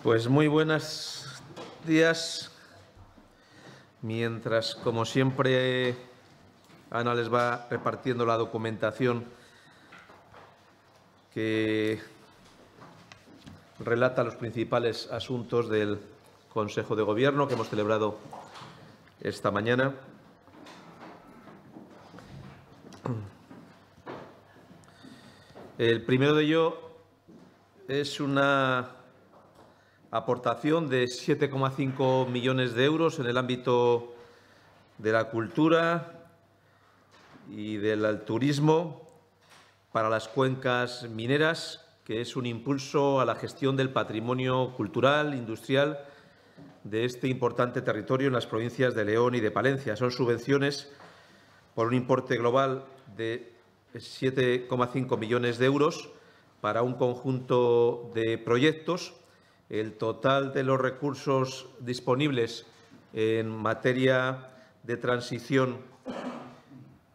Pues muy buenos días. Mientras, como siempre, Ana les va repartiendo la documentación que relata los principales asuntos del Consejo de Gobierno que hemos celebrado esta mañana. El primero de ello es una aportación de 7,5 millones de euros en el ámbito de la cultura y del turismo para las cuencas mineras, que es un impulso a la gestión del patrimonio cultural, industrial de este importante territorio en las provincias de León y de Palencia. Son subvenciones por un importe global de 7,5 millones de euros para un conjunto de proyectos. El total de los recursos disponibles en materia de transición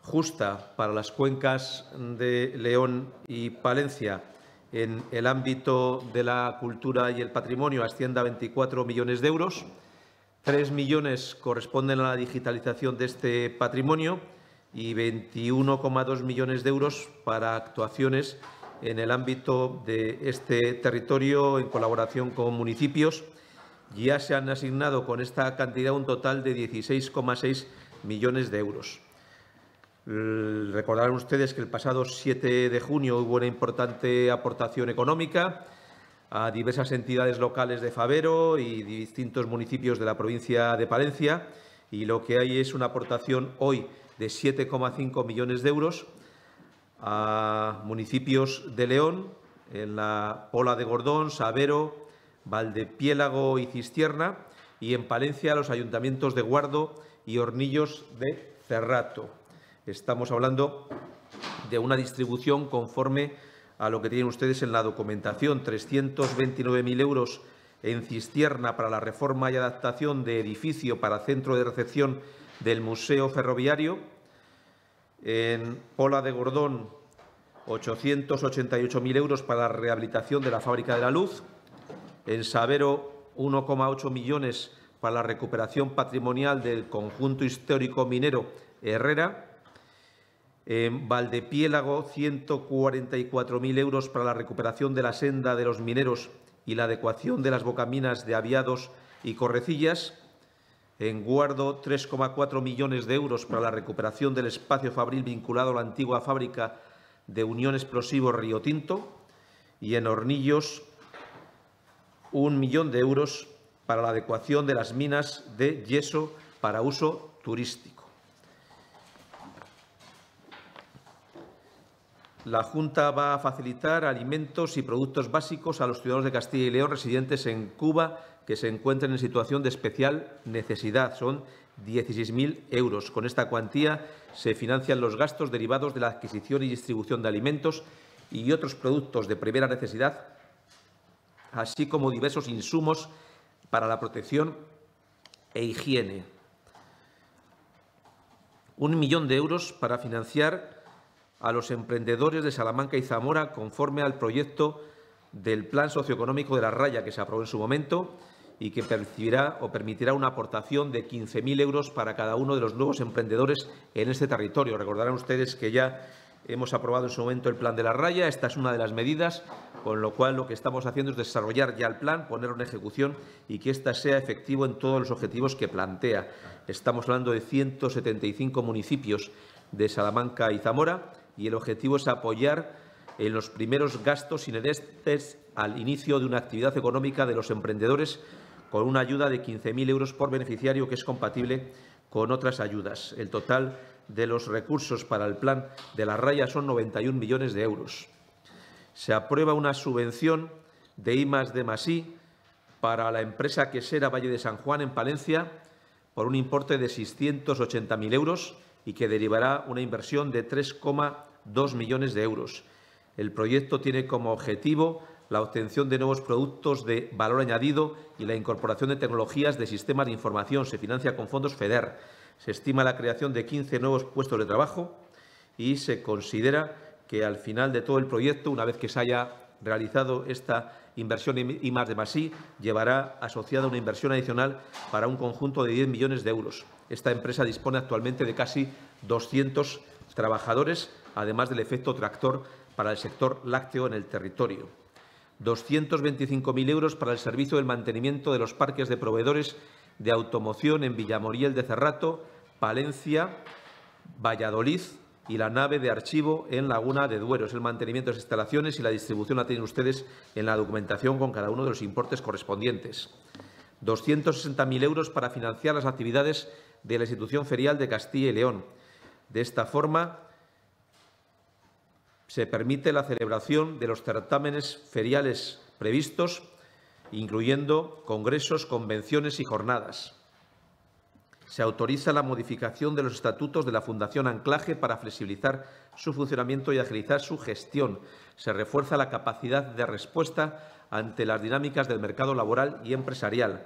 justa para las cuencas de León y Palencia en el ámbito de la cultura y el patrimonio asciende a 24 millones de euros. 3 millones corresponden a la digitalización de este patrimonio y 21,2 millones de euros para actuaciones en el ámbito de este territorio en colaboración con municipios. Ya se han asignado con esta cantidad un total de 16,6 millones de euros. Recordarán ustedes que el pasado 7 de junio hubo una importante aportación económica a diversas entidades locales de Fabero y distintos municipios de la provincia de Palencia, y lo que hay es una aportación hoy de 7,5 millones de euros a municipios de León, en la Pola de Gordón, Sabero, Valdepiélago y Cistierna, y en Palencia a los ayuntamientos de Guardo y Hornillos de Cerrato. Estamos hablando de una distribución conforme a lo que tienen ustedes en la documentación: 329.000 euros en Cistierna para la reforma y adaptación de edificio para centro de recepción del Museo Ferroviario. En Pola de Gordón, 888.000 euros para la rehabilitación de la Fábrica de la Luz. En Sabero, 1,8 millones para la recuperación patrimonial del conjunto histórico minero Herrera. En Valdepiélago, 144.000 euros para la recuperación de la senda de los mineros y la adecuación de las bocaminas de Aviados y Correcillas. En Guardo, 3,4 millones de euros para la recuperación del espacio fabril vinculado a la antigua fábrica de Unión Explosivos Río Tinto. Y en Hornillos, 1 millón de euros para la adecuación de las minas de yeso para uso turístico. La Junta va a facilitar alimentos y productos básicos a los ciudadanos de Castilla y León residentes en Cuba que se encuentren en situación de especial necesidad. Son 16.000 euros. Con esta cuantía se financian los gastos derivados de la adquisición y distribución de alimentos y otros productos de primera necesidad, así como diversos insumos para la protección e higiene. 1 millón de euros para financiar a los emprendedores de Salamanca y Zamora conforme al proyecto del Plan Socioeconómico de la Raya que se aprobó en su momento y que permitirá una aportación de 15.000 euros para cada uno de los nuevos emprendedores en este territorio. Recordarán ustedes que ya hemos aprobado en su momento el Plan de la Raya. Esta es una de las medidas, con lo cual lo que estamos haciendo es desarrollar ya el plan, ponerlo en ejecución y que ésta sea efectivo en todos los objetivos que plantea. Estamos hablando de 175 municipios de Salamanca y Zamora y el objetivo es apoyar en los primeros gastos inherentes al inicio de una actividad económica de los emprendedores con una ayuda de 15.000 euros por beneficiario, que es compatible con otras ayudas. El total de los recursos para el Plan de la Raya son 91 millones de euros. Se aprueba una subvención de I+D+I para la empresa quesera Valle de San Juan en Palencia por un importe de 680.000 euros y que derivará una inversión de 3,2 millones de euros. El proyecto tiene como objetivo la obtención de nuevos productos de valor añadido y la incorporación de tecnologías de sistemas de información. Se financia con fondos FEDER. Se estima la creación de 15 nuevos puestos de trabajo y se considera que al final de todo el proyecto, una vez que se haya realizado esta inversión I+D+I, llevará asociada una inversión adicional para un conjunto de 10 millones de euros. Esta empresa dispone actualmente de casi 200 trabajadores, además del efecto tractor para el sector lácteo en el territorio. 225.000 euros para el servicio del mantenimiento de los parques de proveedores de automoción en Villamoriel de Cerrato, Palencia, Valladolid y la nave de archivo en Laguna de Duero. Es el mantenimiento de las instalaciones y la distribución la tienen ustedes en la documentación con cada uno de los importes correspondientes. 260.000 euros para financiar las actividades de la institución ferial de Castilla y León. De esta forma, se permite la celebración de los certámenes feriales previstos, incluyendo congresos, convenciones y jornadas. Se autoriza la modificación de los estatutos de la Fundación Anclaje para flexibilizar su funcionamiento y agilizar su gestión. Se refuerza la capacidad de respuesta ante las dinámicas del mercado laboral y empresarial.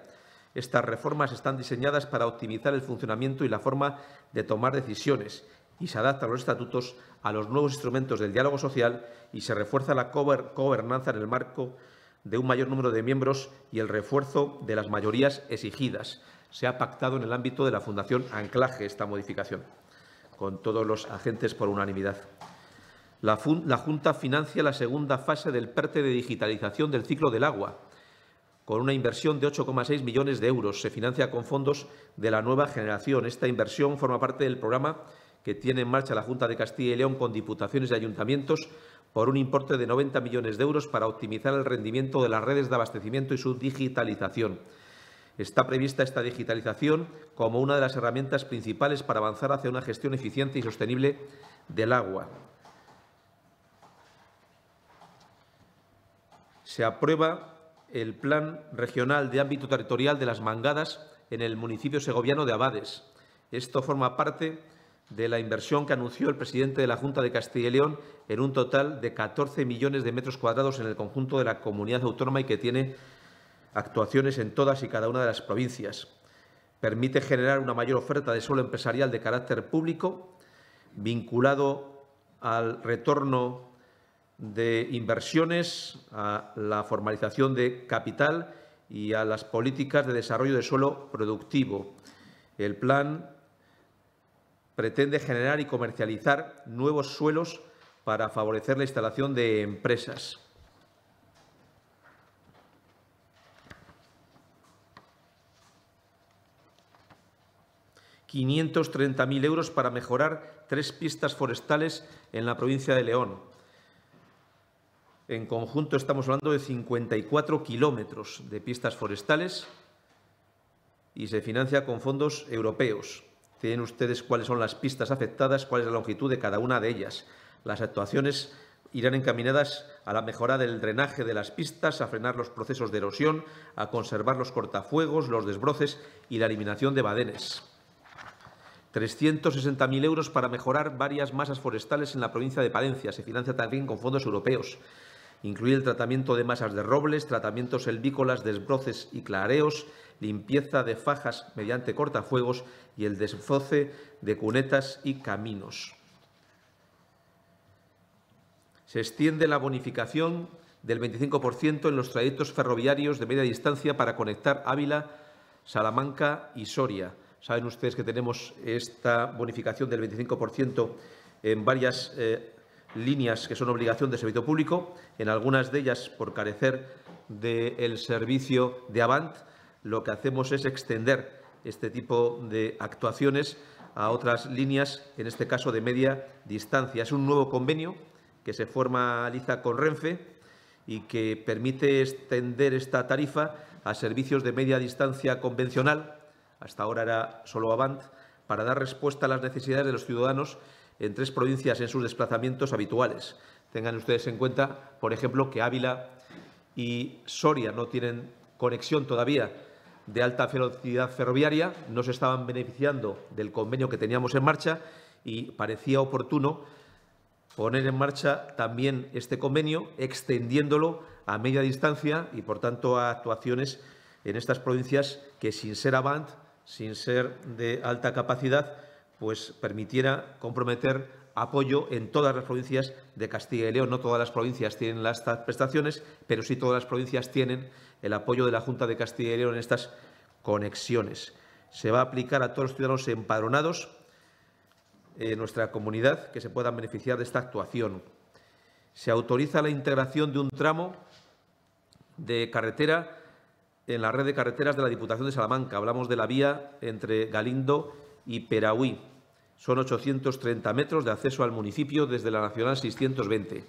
Estas reformas están diseñadas para optimizar el funcionamiento y la forma de tomar decisiones y se adaptan los estatutos a los nuevos instrumentos del diálogo social y se refuerza la gobernanza en el marco de un mayor número de miembros y el refuerzo de las mayorías exigidas. Se ha pactado en el ámbito de la Fundación Anclaje esta modificación, con todos los agentes por unanimidad. La Junta financia la segunda fase del PERTE de digitalización del ciclo del agua, con una inversión de 8,6 millones de euros. Se financia con fondos de la nueva generación. Esta inversión forma parte del programa que tiene en marcha la Junta de Castilla y León con diputaciones y ayuntamientos por un importe de 90 millones de euros para optimizar el rendimiento de las redes de abastecimiento y su digitalización. Está prevista esta digitalización como una de las herramientas principales para avanzar hacia una gestión eficiente y sostenible del agua. Se aprueba el Plan Regional de Ámbito Territorial de las Mangadas en el municipio segoviano de Abades. Esto forma parte de la inversión que anunció el presidente de la Junta de Castilla y León en un total de 14 millones de metros cuadrados en el conjunto de la comunidad autónoma y que tiene actuaciones en todas y cada una de las provincias. Permite generar una mayor oferta de suelo empresarial de carácter público, vinculado al retorno de inversiones, a la formalización de capital y a las políticas de desarrollo de suelo productivo. El plan pretende generar y comercializar nuevos suelos para favorecer la instalación de empresas. €530.000 euros para mejorar 3 pistas forestales en la provincia de León. En conjunto estamos hablando de 54 kilómetros de pistas forestales y se financia con fondos europeos. Tienen ustedes cuáles son las pistas afectadas, cuál es la longitud de cada una de ellas. Las actuaciones irán encaminadas a la mejora del drenaje de las pistas, a frenar los procesos de erosión, a conservar los cortafuegos, los desbroces y la eliminación de badenes. 360.000 euros para mejorar varias masas forestales en la provincia de Palencia. Se financia también con fondos europeos. Incluye el tratamiento de masas de robles, tratamientos selvícolas, desbroces y clareos, limpieza de fajas mediante cortafuegos y el desbroce de cunetas y caminos. Se extiende la bonificación del 25% en los trayectos ferroviarios de media distancia para conectar Ávila, Salamanca y Soria. Saben ustedes que tenemos esta bonificación del 25% en varias líneas que son obligación de servicio público. En algunas de ellas, por carecer del servicio de Avant, lo que hacemos es extender este tipo de actuaciones a otras líneas, en este caso de media distancia. Es un nuevo convenio que se formaliza con Renfe y que permite extender esta tarifa a servicios de media distancia convencional, hasta ahora era solo Avant, para dar respuesta a las necesidades de los ciudadanos en 3 provincias en sus desplazamientos habituales. Tengan ustedes en cuenta, por ejemplo, que Ávila y Soria no tienen conexión todavía de alta velocidad ferroviaria, no se estaban beneficiando del convenio que teníamos en marcha y parecía oportuno poner en marcha también este convenio, extendiéndolo a media distancia y, por tanto, a actuaciones en estas provincias que, sin ser Avant, sin ser de alta capacidad, pues permitiera comprometer apoyo en todas las provincias de Castilla y León. No todas las provincias tienen estas prestaciones, pero sí todas las provincias tienen el apoyo de la Junta de Castilla y León en estas conexiones. Se va a aplicar a todos los ciudadanos empadronados en nuestra comunidad que se puedan beneficiar de esta actuación. Se autoriza la integración de un tramo de carretera en la red de carreteras de la Diputación de Salamanca. Hablamos de la vía entre Galindo y Perahuí. Son 830 metros de acceso al municipio desde la Nacional 620.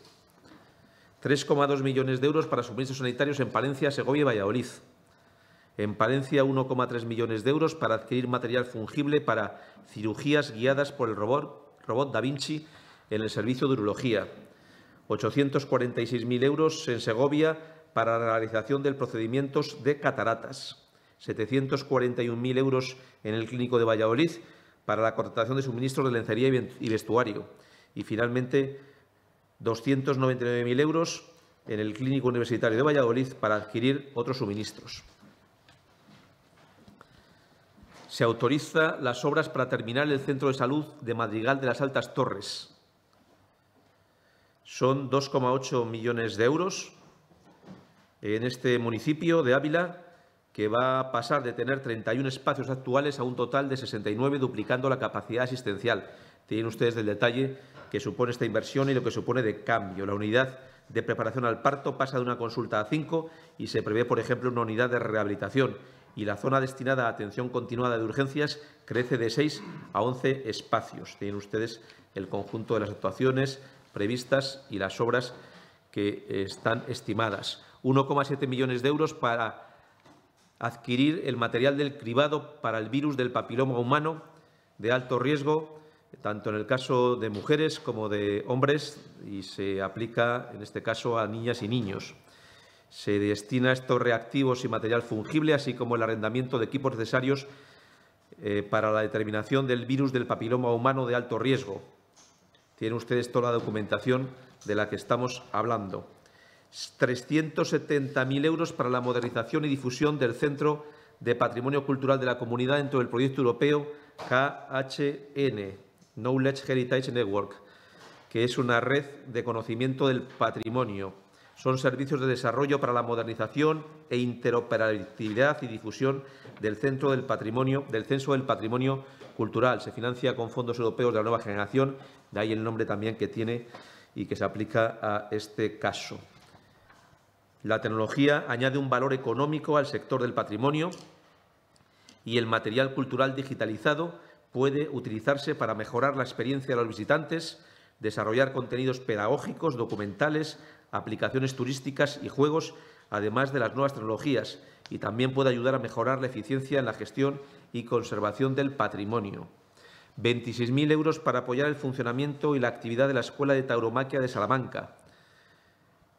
3,2 millones de euros para suministros sanitarios en Palencia, Segovia y Valladolid. En Palencia, 1,3 millones de euros para adquirir material fungible para cirugías guiadas por el robot Da Vinci en el servicio de urología. 846.000 euros en Segovia para la realización de procedimientos de cataratas. 741.000 euros en el Clínico de Valladolid para la contratación de suministros de lencería y vestuario. Y, finalmente, 299.000 euros en el Clínico Universitario de Valladolid para adquirir otros suministros. Se autoriza las obras para terminar el Centro de Salud de Madrigal de las Altas Torres. Son 2,8 millones de euros en este municipio de Ávila, que va a pasar de tener 31 espacios actuales a un total de 69, duplicando la capacidad asistencial. Tienen ustedes el detalle que supone esta inversión y lo que supone de cambio. La unidad de preparación al parto pasa de una consulta a 5 y se prevé, por ejemplo, una unidad de rehabilitación. Y la zona destinada a atención continuada de urgencias crece de 6 a 11 espacios. Tienen ustedes el conjunto de las actuaciones previstas y las obras que están estimadas. 1,7 millones de euros para adquirir el material del cribado para el virus del papiloma humano de alto riesgo, tanto en el caso de mujeres como de hombres, y se aplica, en este caso, a niñas y niños. Se destina estos reactivos y material fungible, así como el arrendamiento de equipos necesarios para la determinación del virus del papiloma humano de alto riesgo. Tienen ustedes toda la documentación de la que estamos hablando. 370.000 euros para la modernización y difusión del Centro de Patrimonio Cultural de la Comunidad dentro del proyecto europeo KHN, Knowledge Heritage Network, que es una red de conocimiento del patrimonio. Son servicios de desarrollo para la modernización e interoperabilidad y difusión del Censo del Patrimonio Cultural. Se financia con fondos europeos de la nueva generación, de ahí el nombre también que tiene y que se aplica a este caso. La tecnología añade un valor económico al sector del patrimonio y el material cultural digitalizado puede utilizarse para mejorar la experiencia de los visitantes, desarrollar contenidos pedagógicos, documentales, aplicaciones turísticas y juegos, además de las nuevas tecnologías, y también puede ayudar a mejorar la eficiencia en la gestión y conservación del patrimonio. 26.000 euros para apoyar el funcionamiento y la actividad de la Escuela de Tauromaquia de Salamanca.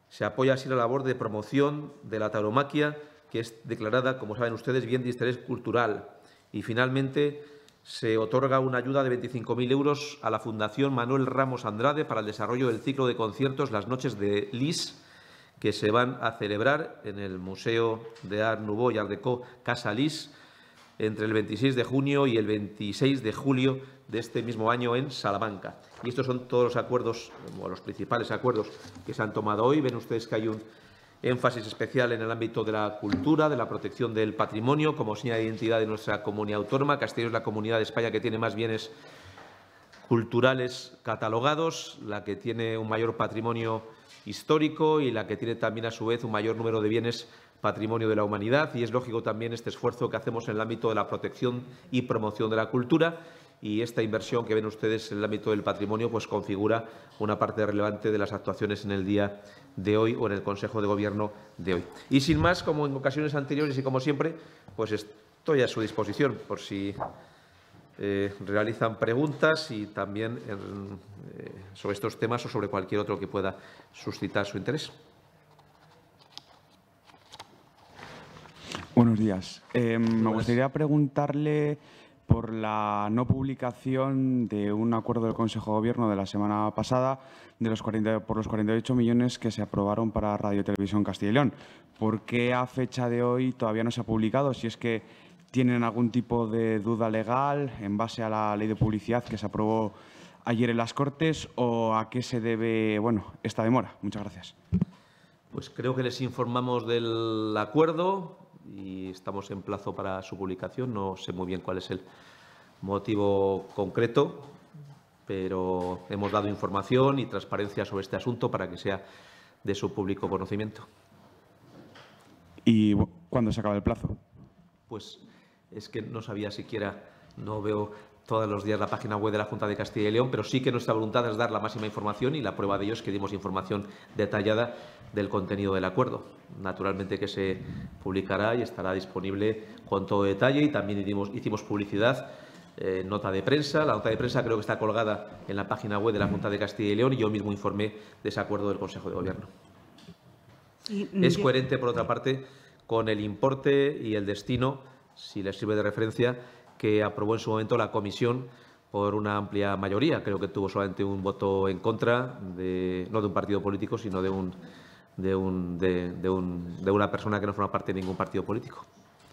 Se apoya así la labor de promoción de la tauromaquia, que es declarada, como saben ustedes, bien de interés cultural. Y, finalmente, se otorga una ayuda de 25.000 euros a la Fundación Manuel Ramos Andrade para el desarrollo del ciclo de conciertos Las Noches de Lis, que se van a celebrar en el Museo de Art Nouveau y Art Déco Casa Lis entre el 26 de junio y el 26 de julio de este mismo año en Salamanca. Y estos son todos los acuerdos, o los principales acuerdos que se han tomado hoy. Ven ustedes que hay un énfasis especial en el ámbito de la cultura, de la protección del patrimonio, como seña de identidad de nuestra comunidad autónoma. Castilla y León es la comunidad de España que tiene más bienes culturales catalogados, la que tiene un mayor patrimonio histórico y la que tiene también, a su vez, un mayor número de bienes patrimonio de la humanidad. Y es lógico también este esfuerzo que hacemos en el ámbito de la protección y promoción de la cultura. Y esta inversión que ven ustedes en el ámbito del patrimonio pues configura una parte relevante de las actuaciones en el día de hoy o en el Consejo de Gobierno de hoy. Y sin más, como en ocasiones anteriores y como siempre, pues estoy a su disposición por si realizan preguntas y también sobre estos temas o sobre cualquier otro que pueda suscitar su interés. Buenos días. Me gustaría preguntarle por la no publicación de un acuerdo del Consejo de Gobierno de la semana pasada por los 48 millones que se aprobaron para Radio Televisión Castilla y León. ¿Por qué a fecha de hoy todavía no se ha publicado? Si es que tienen algún tipo de duda legal en base a la Ley de Publicidad que se aprobó ayer en las Cortes o a qué se debe esta demora? Muchas gracias. Pues creo que les informamos del acuerdo y estamos en plazo para su publicación. No sé muy bien cuál es el motivo concreto, pero hemos dado información y transparencia sobre este asunto para que sea de su público conocimiento. ¿Y cuándo se acaba el plazo? Pues es que no sabía siquiera, no veo todos los días la página web de la Junta de Castilla y León, pero sí que nuestra voluntad es dar la máxima información y la prueba de ello es que dimos información detallada del contenido del acuerdo. Naturalmente que se publicará y estará disponible con todo detalle y también hicimos publicidad, nota de prensa. La nota de prensa creo que está colgada en la página web de la Junta de Castilla y León y yo mismo informé de ese acuerdo del Consejo de Gobierno. Es coherente, por otra parte, con el importe y el destino, si les sirve de referencia, que aprobó en su momento la Comisión por una amplia mayoría. Creo que tuvo solamente un voto en contra, no de un partido político, sino de una persona que no forma parte de ningún partido político.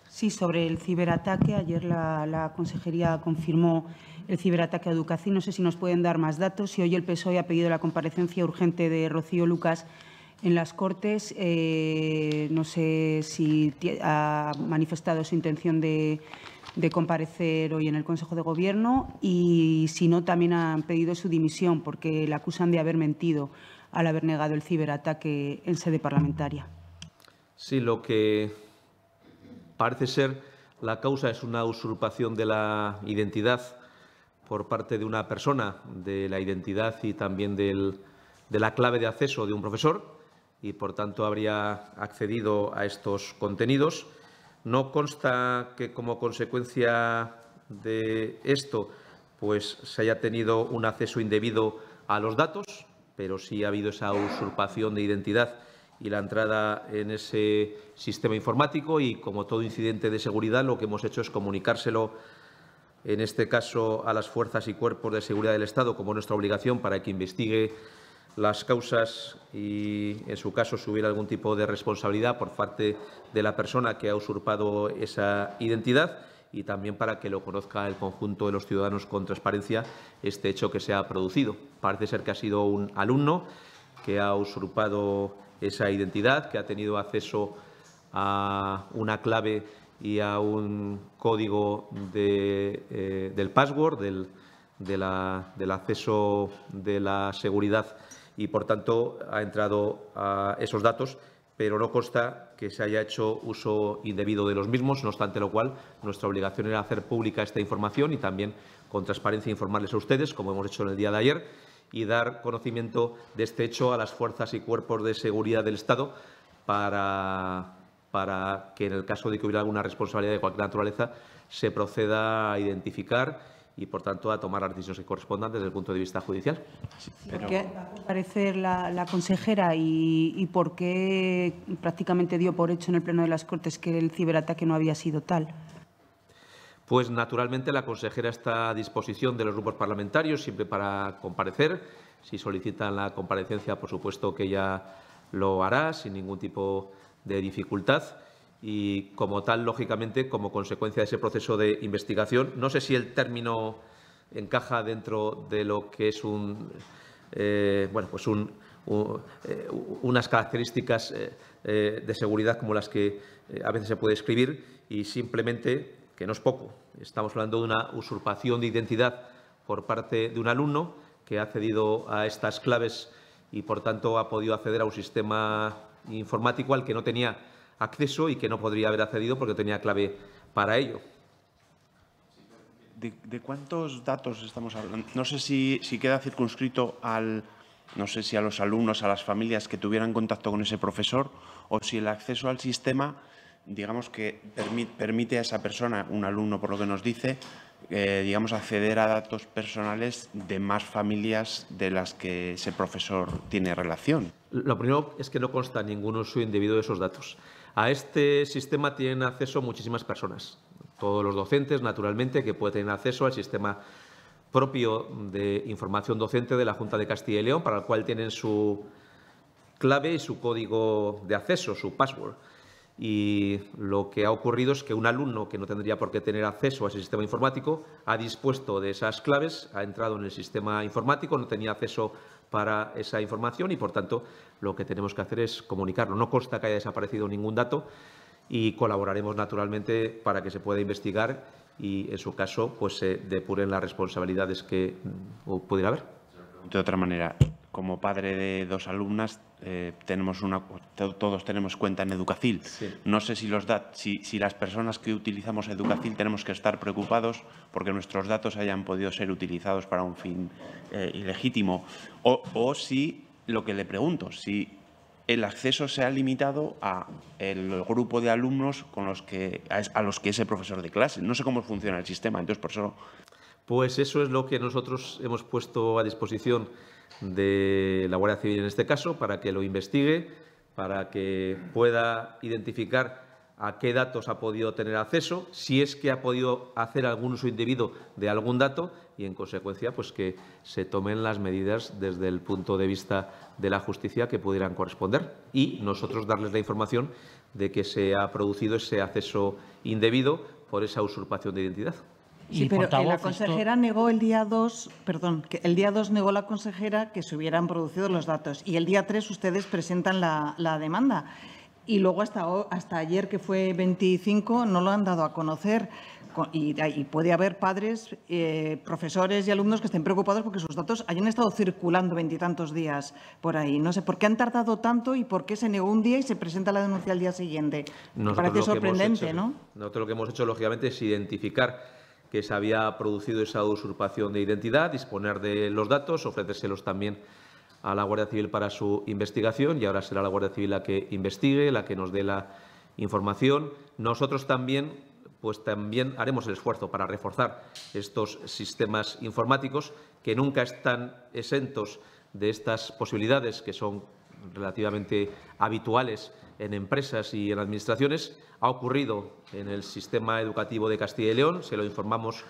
Sí, sobre el ciberataque. Ayer la Consejería confirmó el ciberataque a Educación. No sé si nos pueden dar más datos. Si hoy el PSOE ha pedido la comparecencia urgente de Rocío Lucas en las Cortes, no sé si ha manifestado su intención de comparecer hoy en el Consejo de Gobierno y, si no, también han pedido su dimisión porque la acusan de haber mentido al haber negado el ciberataque en sede parlamentaria. Sí, lo que parece ser la causa es una usurpación de la identidad por parte de una persona, de la identidad y también de la clave de acceso de un profesor y, por tanto, habría accedido a estos contenidos. No consta que, como consecuencia de esto, pues se haya tenido un acceso indebido a los datos, pero sí ha habido esa usurpación de identidad y la entrada en ese sistema informático y, como todo incidente de seguridad, lo que hemos hecho es comunicárselo, en este caso, a las fuerzas y cuerpos de seguridad del Estado como nuestra obligación para que investigue las causas y, en su caso, si hubiera algún tipo de responsabilidad por parte de la persona que ha usurpado esa identidad y también para que lo conozca el conjunto de los ciudadanos con transparencia este hecho que se ha producido. Parece ser que ha sido un alumno que ha usurpado esa identidad, que ha tenido acceso a una clave y a un código del password, del acceso de la seguridad y, por tanto, ha entrado a esos datos, pero no consta que se haya hecho uso indebido de los mismos, no obstante lo cual nuestra obligación era hacer pública esta información y también, con transparencia, informarles a ustedes, como hemos hecho en el día de ayer, y dar conocimiento de este hecho a las fuerzas y cuerpos de seguridad del Estado para que, en el caso de que hubiera alguna responsabilidad de cualquier naturaleza, se proceda a identificar y, por tanto, a tomar las decisiones que correspondan desde el punto de vista judicial. ¿Por qué va a comparecer la consejera y por qué prácticamente dio por hecho en el Pleno de las Cortes que el ciberataque no había sido tal? Pues, naturalmente, la consejera está a disposición de los grupos parlamentarios siempre para comparecer. Si solicitan la comparecencia, por supuesto que ella lo hará sin ningún tipo de dificultad. Y, como tal, lógicamente, como consecuencia de ese proceso de investigación, no sé si el término encaja dentro de lo que es unas características de seguridad como las que a veces se puede escribir, y simplemente, que no es poco, estamos hablando de una usurpación de identidad por parte de un alumno que ha accedido a estas claves y, por tanto, ha podido acceder a un sistema informático al que no tenía acceso y que no podría haber accedido porque tenía clave para ello. ¿De cuántos datos estamos hablando? No sé si queda circunscrito no sé si a los alumnos, a las familias que tuvieran contacto con ese profesor, o si el acceso al sistema, digamos, que permite a esa persona, un alumno por lo que nos dice, digamos, acceder a datos personales de más familias de las que ese profesor tiene relación. Lo primero es que no consta ningún uso indebido de esos datos. A este sistema tienen acceso muchísimas personas, todos los docentes, naturalmente, que pueden tener acceso al sistema propio de información docente de la Junta de Castilla y León, para el cual tienen su clave y su código de acceso, su password. y lo que ha ocurrido es que un alumno que no tendría por qué tener acceso a ese sistema informático ha dispuesto de esas claves, ha entrado en el sistema informático, no tenía acceso para esa información y, por tanto, lo que tenemos que hacer es comunicarlo. No consta que haya desaparecido ningún dato y colaboraremos naturalmente para que se pueda investigar y, en su caso, pues se depuren las responsabilidades que pudiera haber. De otra manera, como padre de 2 alumnas, todos tenemos cuenta en Educacil. Sí. No sé si las personas que utilizamos Educacil tenemos que estar preocupados porque nuestros datos hayan podido ser utilizados para un fin ilegítimo. O si, lo que le pregunto, si el acceso se ha limitado a el grupo de alumnos a los que es el profesor de clase. No sé cómo funciona el sistema, entonces por eso... Pues eso es lo que nosotros hemos puesto a disposición de la Guardia Civil en este caso, para que lo investigue, para que pueda identificar a qué datos ha podido tener acceso, si es que ha podido hacer algún uso indebido de algún dato y, en consecuencia, pues que se tomen las medidas desde el punto de vista de la justicia que pudieran corresponder y nosotros darles la información de que se ha producido ese acceso indebido por esa usurpación de identidad. Sí, pero la consejera negó el día 2, que el día 2 negó la consejera que se hubieran producido los datos y el día 3 ustedes presentan la demanda y luego hasta ayer, que fue 25, no lo han dado a conocer y puede haber padres, profesores y alumnos que estén preocupados porque sus datos hayan estado circulando 20 y tantos días por ahí. No sé por qué han tardado tanto y por qué se negó un día y se presenta la denuncia al día siguiente. Me parece sorprendente, ¿no? Nosotros lo que hemos hecho, lógicamente, es identificar que se había producido esa usurpación de identidad, disponer de los datos, ofrecérselos también a la Guardia Civil para su investigación y ahora será la Guardia Civil la que investigue, la que nos dé la información. Nosotros también haremos el esfuerzo para reforzar estos sistemas informáticos que nunca están exentos de estas posibilidades que son relativamente habituales en empresas y en administraciones. Ha ocurrido en el sistema educativo de Castilla y León, se lo informamos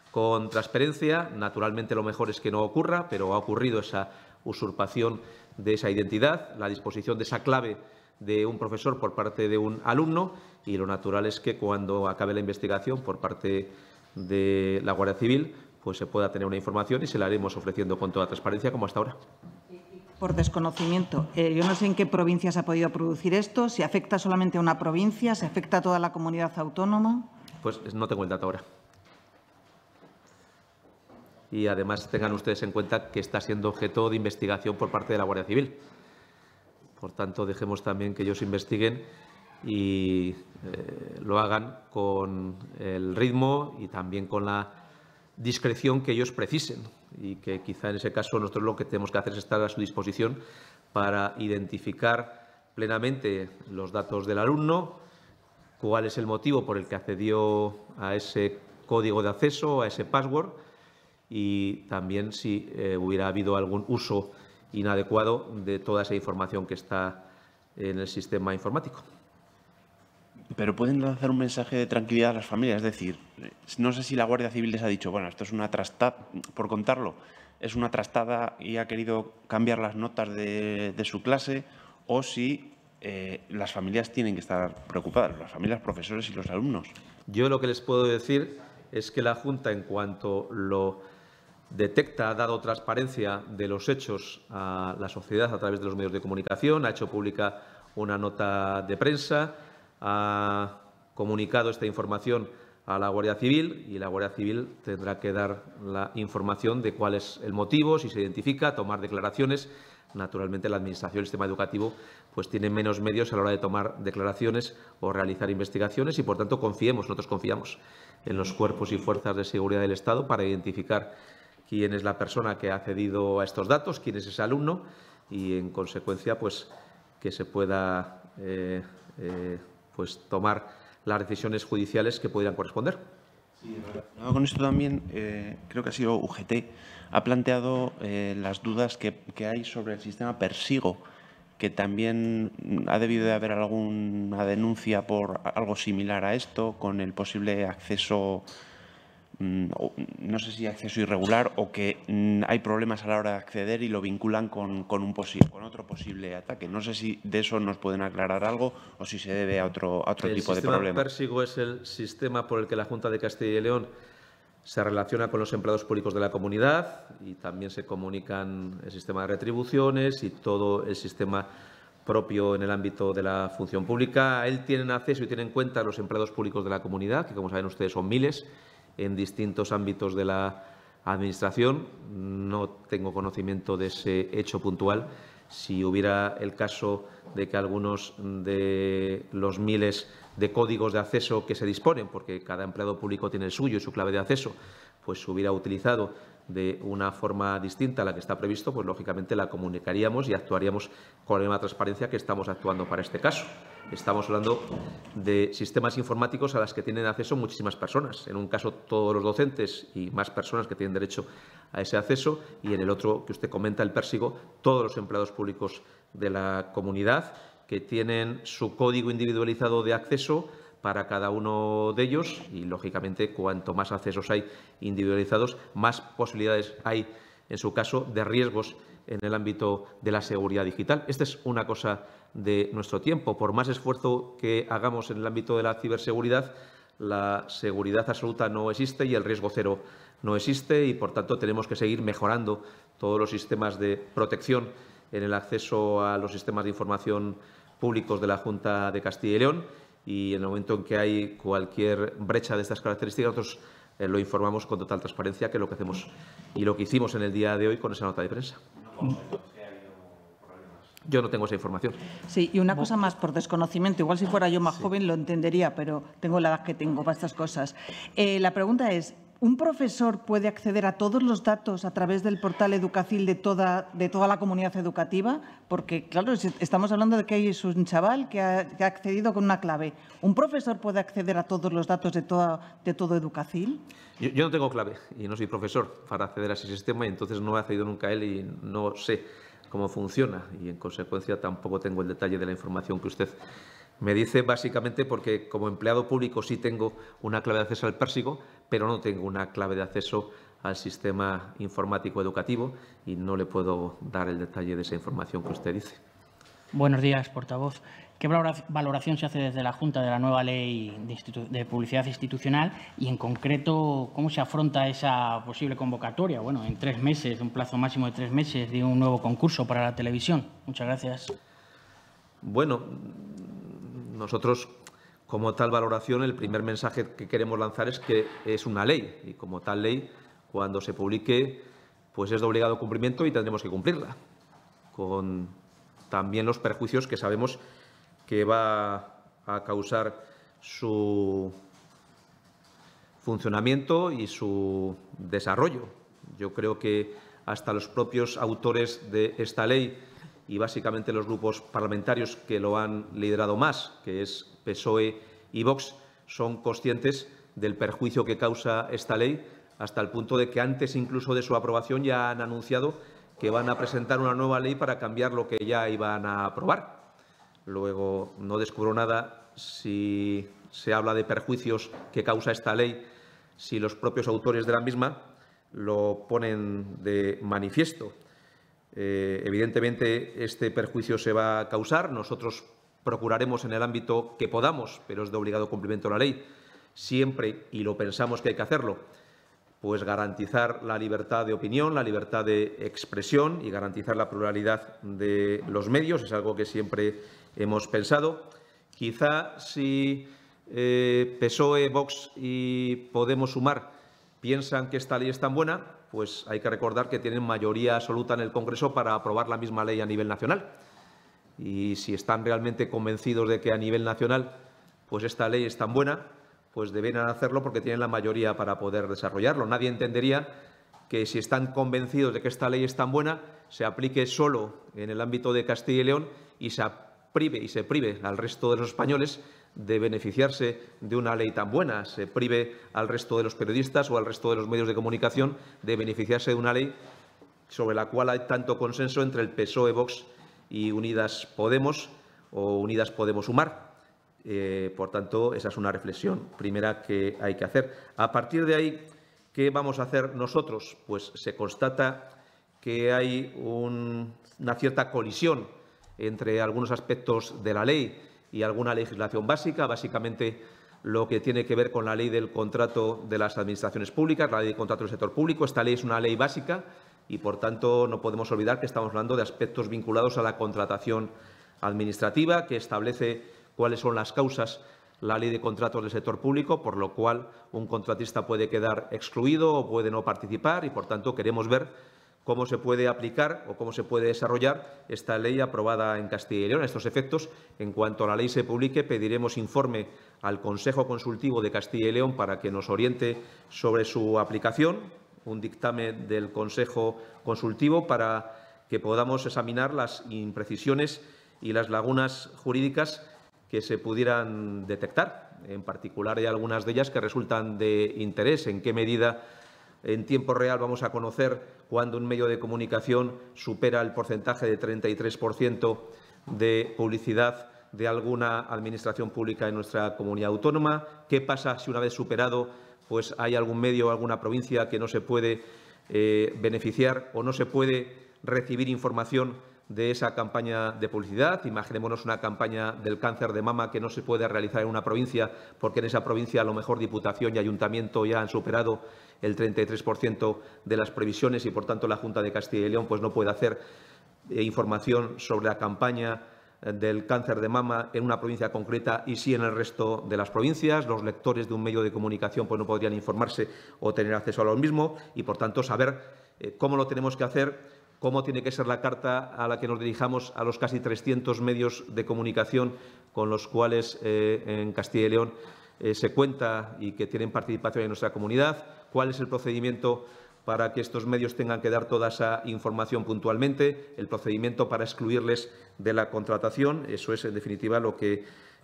con transparencia. Naturalmente, lo mejor es que no ocurra, pero ha ocurrido esa usurpación de esa identidad, la disposición de esa clave de un profesor por parte de un alumno y lo natural es que cuando acabe la investigación por parte de la Guardia Civil pues se pueda tener una información y se la haremos ofreciendo con toda transparencia como hasta ahora. Por desconocimiento, yo no sé en qué provincia se ha podido producir esto, si afecta solamente a una provincia, si afecta a toda la comunidad autónoma. Pues no tengo el dato ahora. Y además tengan ustedes en cuenta que está siendo objeto de investigación por parte de la Guardia Civil. Por tanto, dejemos también que ellos investiguen y lo hagan con el ritmo y también con la discreción que ellos precisen y que quizá en ese caso nosotros lo que tenemos que hacer es estar a su disposición para identificar plenamente los datos del alumno, cuál es el motivo por el que accedió a ese código de acceso, a ese password y también si hubiera habido algún uso inadecuado de toda esa información que está en el sistema informático. Pero pueden lanzar un mensaje de tranquilidad a las familias, es decir, no sé si la Guardia Civil les ha dicho, bueno, esto es una trastada, por contarlo, es una trastada y ha querido cambiar las notas de su clase, o si las familias tienen que estar preocupadas, las familias, profesores y los alumnos. Yo lo que les puedo decir es que la Junta, en cuanto lo detecta, ha dado transparencia de los hechos a la sociedad a través de los medios de comunicación, ha hecho pública una nota de prensa, ha comunicado esta información a la Guardia Civil y la Guardia Civil tendrá que dar la información de cuál es el motivo, si se identifica, tomar declaraciones. Naturalmente, la Administración del sistema educativo pues tiene menos medios a la hora de tomar declaraciones o realizar investigaciones y, por tanto, nosotros confiamos en los cuerpos y fuerzas de seguridad del Estado para identificar quién es la persona que ha accedido a estos datos, quién es ese alumno y, en consecuencia, pues que se pueda tomar las decisiones judiciales que pudieran corresponder. Sí, con esto también, creo que ha sido UGT, ha planteado las dudas que hay sobre el sistema Persigo, que también ha debido de haber alguna denuncia por algo similar a esto, con el posible acceso no sé si acceso irregular o que hay problemas a la hora de acceder y lo vinculan con otro posible ataque. No sé si de eso nos pueden aclarar algo o si se debe a otro tipo de problema. El sistema Pérsigo es el sistema por el que la Junta de Castilla y León se relaciona con los empleados públicos de la comunidad y también se comunican el sistema de retribuciones y todo el sistema propio en el ámbito de la función pública. A él tienen acceso y tienen en cuenta los empleados públicos de la comunidad, que como saben ustedes son miles, en distintos ámbitos de la Administración. No tengo conocimiento de ese hecho puntual. Si hubiera el caso de que algunos de los miles de códigos de acceso que se disponen, porque cada empleado público tiene el suyo y su clave de acceso, pues se hubiera utilizado de una forma distinta a la que está previsto, pues lógicamente la comunicaríamos y actuaríamos con la misma transparencia que estamos actuando para este caso. Estamos hablando de sistemas informáticos a los que tienen acceso muchísimas personas. En un caso, todos los docentes y más personas que tienen derecho a ese acceso, y en el otro que usted comenta, el Pérsigo, todos los empleados públicos de la comunidad que tienen su código individualizado de acceso para cada uno de ellos y, lógicamente, cuanto más accesos hay individualizados, más posibilidades hay, en su caso, de riesgos en el ámbito de la seguridad digital. Esta es una cosa de nuestro tiempo. Por más esfuerzo que hagamos en el ámbito de la ciberseguridad, la seguridad absoluta no existe y el riesgo cero no existe y, por tanto, tenemos que seguir mejorando todos los sistemas de protección en el acceso a los sistemas de información públicos de la Junta de Castilla y León. Y en el momento en que hay cualquier brecha de estas características, nosotros lo informamos con total transparencia, que es lo que hacemos y lo que hicimos en el día de hoy con esa nota de prensa. Yo no tengo esa información. Sí, y una cosa más, por desconocimiento, igual si fuera yo más joven lo entendería, pero tengo la edad que tengo para estas cosas. La pregunta es, ¿un profesor puede acceder a todos los datos a través del portal Educacil de toda la comunidad educativa? Porque, claro, estamos hablando de que hay un chaval que ha accedido con una clave. ¿Un profesor puede acceder a todos los datos de todo Educacil? Yo no tengo clave y no soy profesor para acceder a ese sistema y entonces no he accedido nunca a él y no sé cómo funciona y, en consecuencia, tampoco tengo el detalle de la información que usted me dice, básicamente porque como empleado público sí tengo una clave de acceso al Pérsigo, pero no tengo una clave de acceso al sistema informático educativo y no le puedo dar el detalle de esa información que usted dice. Buenos días, portavoz. ¿Qué valoración se hace desde la Junta de la nueva ley de publicidad institucional y, en concreto, cómo se afronta esa posible convocatoria? Bueno, en 3 meses, un plazo máximo de 3 meses, de un nuevo concurso para la televisión. Muchas gracias. Bueno, nosotros, como tal valoración, el primer mensaje que queremos lanzar es que es una ley y, como tal ley, cuando se publique, pues es de obligado cumplimiento y tendremos que cumplirla, con también los perjuicios que sabemos que va a causar su funcionamiento y su desarrollo. Yo creo que hasta los propios autores de esta ley y básicamente los grupos parlamentarios que lo han liderado más, que es PSOE y Vox, son conscientes del perjuicio que causa esta ley, hasta el punto de que antes incluso de su aprobación ya han anunciado que van a presentar una nueva ley para cambiar lo que ya iban a aprobar. Luego, no descubro nada si se habla de perjuicios que causa esta ley, si los propios autores de la misma lo ponen de manifiesto. Evidentemente, este perjuicio se va a causar. Nosotros procuraremos en el ámbito que podamos, pero es de obligado cumplimiento la ley, siempre, y lo pensamos que hay que hacerlo, pues garantizar la libertad de opinión, la libertad de expresión y garantizar la pluralidad de los medios. Es algo que siempre hemos pensado. Quizá si PSOE, Vox y Podemos Sumar piensan que esta ley es tan buena, pues hay que recordar que tienen mayoría absoluta en el Congreso para aprobar la misma ley a nivel nacional. Y si están realmente convencidos de que a nivel nacional pues esta ley es tan buena, pues deberían hacerlo porque tienen la mayoría para poder desarrollarlo. Nadie entendería que, si están convencidos de que esta ley es tan buena, se aplique solo en el ámbito de Castilla y León y se prive al resto de los españoles de beneficiarse de una ley tan buena, se prive al resto de los periodistas o al resto de los medios de comunicación de beneficiarse de una ley sobre la cual hay tanto consenso entre el PSOE, Vox y Unidas Podemos o Unidas Podemos Sumar. Por tanto, esa es una reflexión primera que hay que hacer. A partir de ahí, ¿Qué vamos a hacer nosotros? Pues se constata que hay una cierta colisión entre algunos aspectos de la ley y alguna legislación básica, básicamente lo que tiene que ver con la ley del contrato de las administraciones públicas, la ley de contrato del sector público. Esta ley es una ley básica y, por tanto, no podemos olvidar que estamos hablando de aspectos vinculados a la contratación administrativa, que establece cuáles son las causas, la ley de contratos del sector público, por lo cual un contratista puede quedar excluido o puede no participar y, por tanto, queremos ver cómo se puede aplicar o cómo se puede desarrollar esta ley aprobada en Castilla y León. A estos efectos, en cuanto la ley se publique, pediremos informe al Consejo Consultivo de Castilla y León para que nos oriente sobre su aplicación, un dictamen del Consejo Consultivo para que podamos examinar las imprecisiones y las lagunas jurídicas que se pudieran detectar. En particular, hay algunas de ellas que resultan de interés. ¿En qué medida en tiempo real vamos a conocer cuando un medio de comunicación supera el porcentaje de 33% de publicidad de alguna administración pública en nuestra comunidad autónoma? ¿Qué pasa si, una vez superado, pues hay algún medio o alguna provincia que no se puede beneficiar o no se puede recibir información de esa campaña de publicidad? Imaginémonos una campaña del cáncer de mama que no se puede realizar en una provincia porque en esa provincia a lo mejor Diputación y Ayuntamiento ya han superado el 33% de las previsiones y, por tanto, la Junta de Castilla y León pues no puede hacer información sobre la campaña del cáncer de mama en una provincia concreta y sí en el resto de las provincias. Los lectores de un medio de comunicación pues no podrían informarse o tener acceso a lo mismo y, por tanto, saber cómo lo tenemos que hacer, cómo tiene que ser la carta a la que nos dirijamos a los casi 300 medios de comunicación con los cuales en Castilla y León se cuenta y que tienen participación en nuestra comunidad, cuál es el procedimiento para que estos medios tengan que dar toda esa información puntualmente, el procedimiento para excluirles de la contratación. Eso es, en definitiva, lo que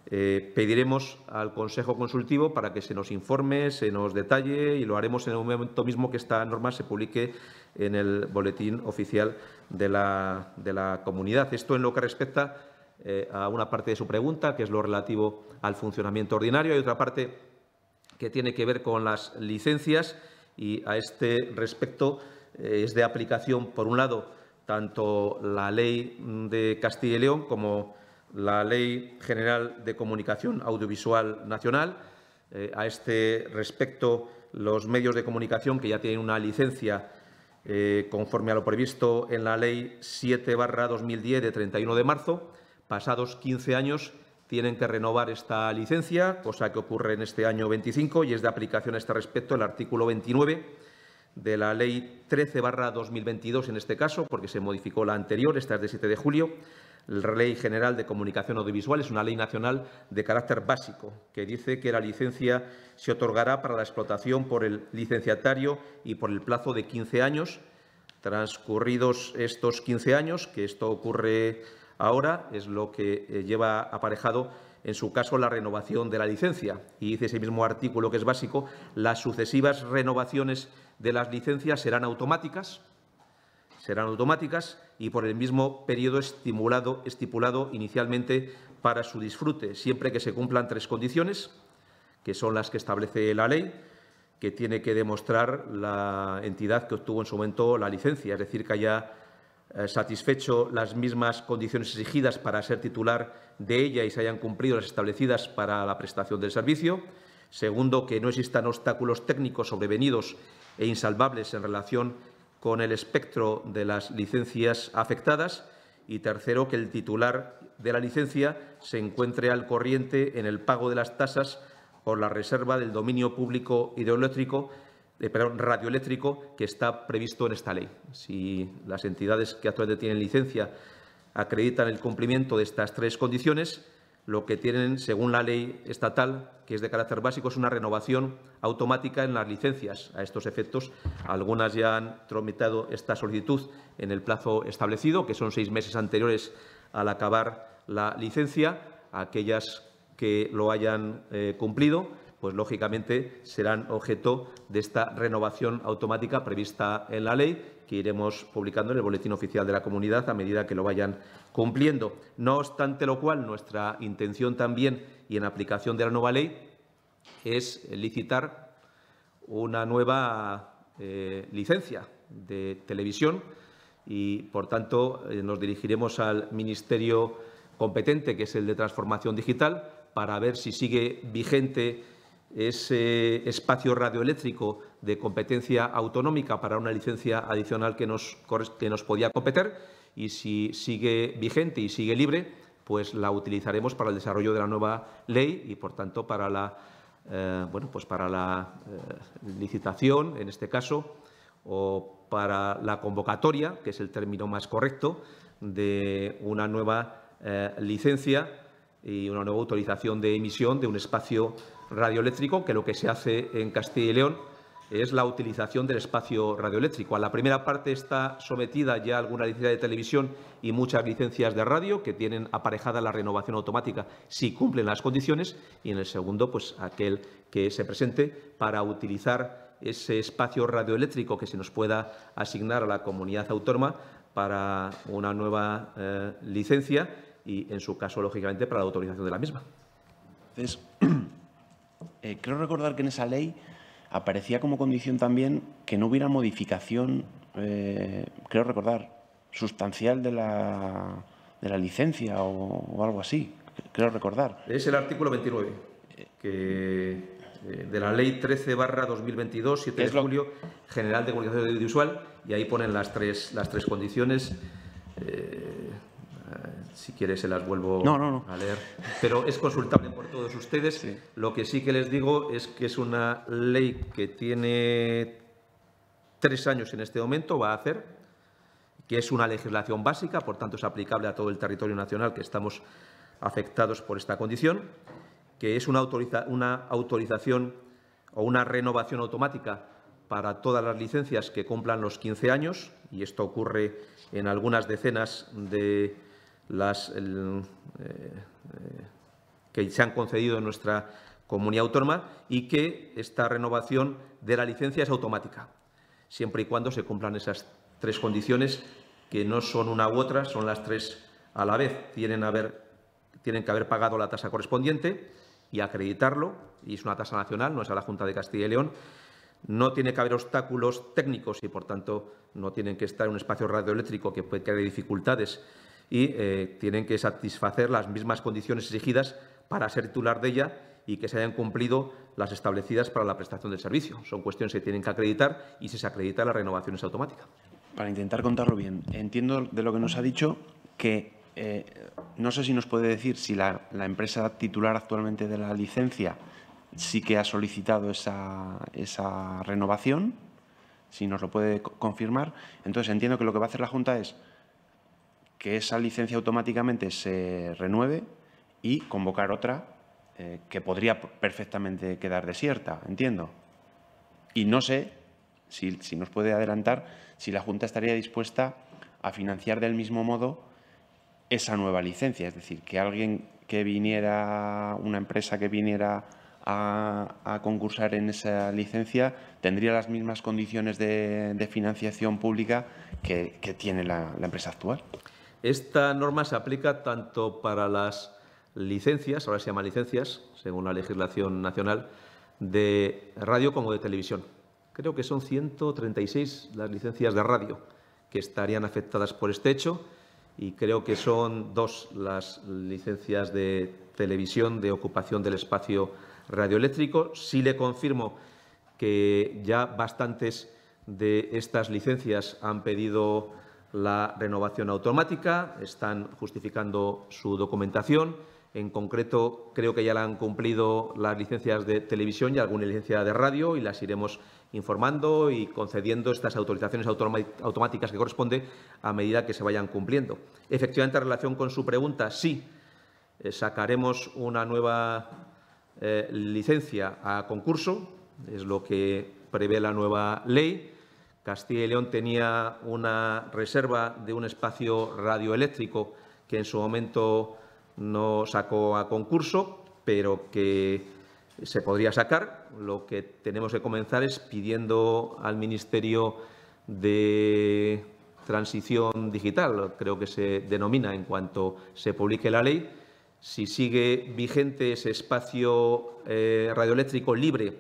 pediremos al Consejo Consultivo para que se nos informe, se nos detalle y lo haremos en el momento mismo que esta norma se publique en el Boletín Oficial de la Comunidad. Esto en lo que respecta a una parte de su pregunta, que es lo relativo al funcionamiento ordinario. Hay otra parte que tiene que ver con las licencias y, a este respecto, es de aplicación, por un lado, tanto la Ley de Castilla y León como la Ley General de Comunicación Audiovisual Nacional. A este respecto, los medios de comunicación que ya tienen una licencia conforme a lo previsto en la Ley 7/2010 de 31 de marzo, pasados 15 años, tienen que renovar esta licencia, cosa que ocurre en este año 25 y es de aplicación a este respecto el artículo 29 de la Ley 13/2022, en este caso, porque se modificó la anterior, esta es de 7 de julio. La Ley General de Comunicación Audiovisual es una ley nacional de carácter básico que dice que la licencia se otorgará para la explotación por el licenciatario y por el plazo de 15 años. Transcurridos estos 15 años, que esto ocurre ahora, es lo que lleva aparejado, en su caso, la renovación de la licencia. Y dice ese mismo artículo, que es básico, las sucesivas renovaciones de las licencias serán automáticas y por el mismo periodo estipulado inicialmente para su disfrute, siempre que se cumplan 3 condiciones, que son las que establece la ley, que tiene que demostrar la entidad que obtuvo en su momento la licencia, es decir, que haya satisfecho las mismas condiciones exigidas para ser titular de ella y se hayan cumplido las establecidas para la prestación del servicio. Segundo, que no existan obstáculos técnicos sobrevenidos e insalvables en relación con el espectro de las licencias afectadas. Y tercero, que el titular de la licencia se encuentre al corriente en el pago de las tasas por la reserva del dominio público radioeléctrico que está previsto en esta ley. Si las entidades que actualmente tienen licencia acreditan el cumplimiento de estas 3 condiciones, lo que tienen, según la ley estatal, que es de carácter básico, es una renovación automática en las licencias. A estos efectos, algunas ya han tramitado esta solicitud en el plazo establecido, que son 6 meses anteriores al acabar la licencia. Aquellas que lo hayan cumplido, pues lógicamente serán objeto de esta renovación automática prevista en la ley, que iremos publicando en el Boletín Oficial de la Comunidad a medida que lo vayan cumpliendo. No obstante lo cual, nuestra intención también, y en aplicación de la nueva ley, es licitar una nueva licencia de televisión y, por tanto, nos dirigiremos al Ministerio competente, que es el de Transformación Digital, para ver si sigue vigente ese espacio radioeléctrico de competencia autonómica para una licencia adicional que nos podía competir, y si sigue vigente y sigue libre, pues la utilizaremos para el desarrollo de la nueva ley y, por tanto, para la licitación, en este caso, o para la convocatoria, que es el término más correcto, de una nueva licencia y una nueva autorización de emisión de un espacio radioeléctrico, que lo que se hace en Castilla y León es la utilización del espacio radioeléctrico. A la primera parte está sometida ya alguna licencia de televisión y muchas licencias de radio que tienen aparejada la renovación automática si cumplen las condiciones, y en el segundo, pues aquel que se presente para utilizar ese espacio radioeléctrico que se nos pueda asignar a la comunidad autónoma para una nueva licencia y, en su caso, lógicamente, para la autorización de la misma. Entonces, creo recordar que en esa ley aparecía como condición también que no hubiera modificación, creo recordar, sustancial de la licencia o algo así, creo recordar. Es el artículo 29 de la Ley 13/2022, 7 de julio, General de Comunicación Audiovisual, y ahí ponen las tres condiciones. Si quieres se las vuelvo a leer, pero es consultable por todos ustedes. Sí. Lo que sí que les digo es que es una ley que tiene 3 años en este momento, va a hacer, que es una legislación básica, por tanto es aplicable a todo el territorio nacional que estamos afectados por esta condición, que es una autorización o una renovación automática para todas las licencias que cumplan los 15 años, y esto ocurre en algunas decenas de las que se han concedido en nuestra comunidad autónoma, y que esta renovación de la licencia es automática, siempre y cuando se cumplan esas 3 condiciones, que no son una u otra, son las 3 a la vez. Tienen que haber pagado la tasa correspondiente y acreditarlo, y es una tasa nacional, no es a la Junta de Castilla y León. No tiene que haber obstáculos técnicos y, por tanto, no tienen que estar en un espacio radioeléctrico que puede crear dificultades, y tienen que satisfacer las mismas condiciones exigidas para ser titular de ella y que se hayan cumplido las establecidas para la prestación del servicio. Son cuestiones que tienen que acreditar, y si se acredita, la renovación es automática. Para intentar contarlo bien, entiendo de lo que nos ha dicho que no sé si nos puede decir si la empresa titular actualmente de la licencia sí que ha solicitado esa renovación, si nos lo puede confirmar. Entonces, entiendo que lo que va a hacer la Junta es que esa licencia automáticamente se renueve y convocar otra que podría perfectamente quedar desierta, entiendo. Y no sé si nos puede adelantar si la Junta estaría dispuesta a financiar del mismo modo esa nueva licencia, es decir, que alguien que viniera, una empresa que viniera a concursar en esa licencia tendría las mismas condiciones de financiación pública que tiene la empresa actual. Esta norma se aplica tanto para las licencias, ahora se llaman licencias, según la legislación nacional, de radio como de televisión. Creo que son 136 las licencias de radio que estarían afectadas por este hecho, y creo que son 2 las licencias de televisión de ocupación del espacio radioeléctrico. Sí le confirmo que ya bastantes de estas licencias han pedido la renovación automática, están justificando su documentación. En concreto, creo que ya la han cumplido las licencias de televisión y alguna licencia de radio, y las iremos informando y concediendo estas autorizaciones automáticas que corresponde a medida que se vayan cumpliendo. Efectivamente, en relación con su pregunta, sí, sacaremos una nueva licencia a concurso, es lo que prevé la nueva ley. Castilla y León tenía una reserva de un espacio radioeléctrico que en su momento no sacó a concurso, pero que se podría sacar. Lo que tenemos que comenzar es pidiendo al Ministerio de Transición Digital, creo que se denomina en cuanto se publique la ley, si sigue vigente ese espacio radioeléctrico libre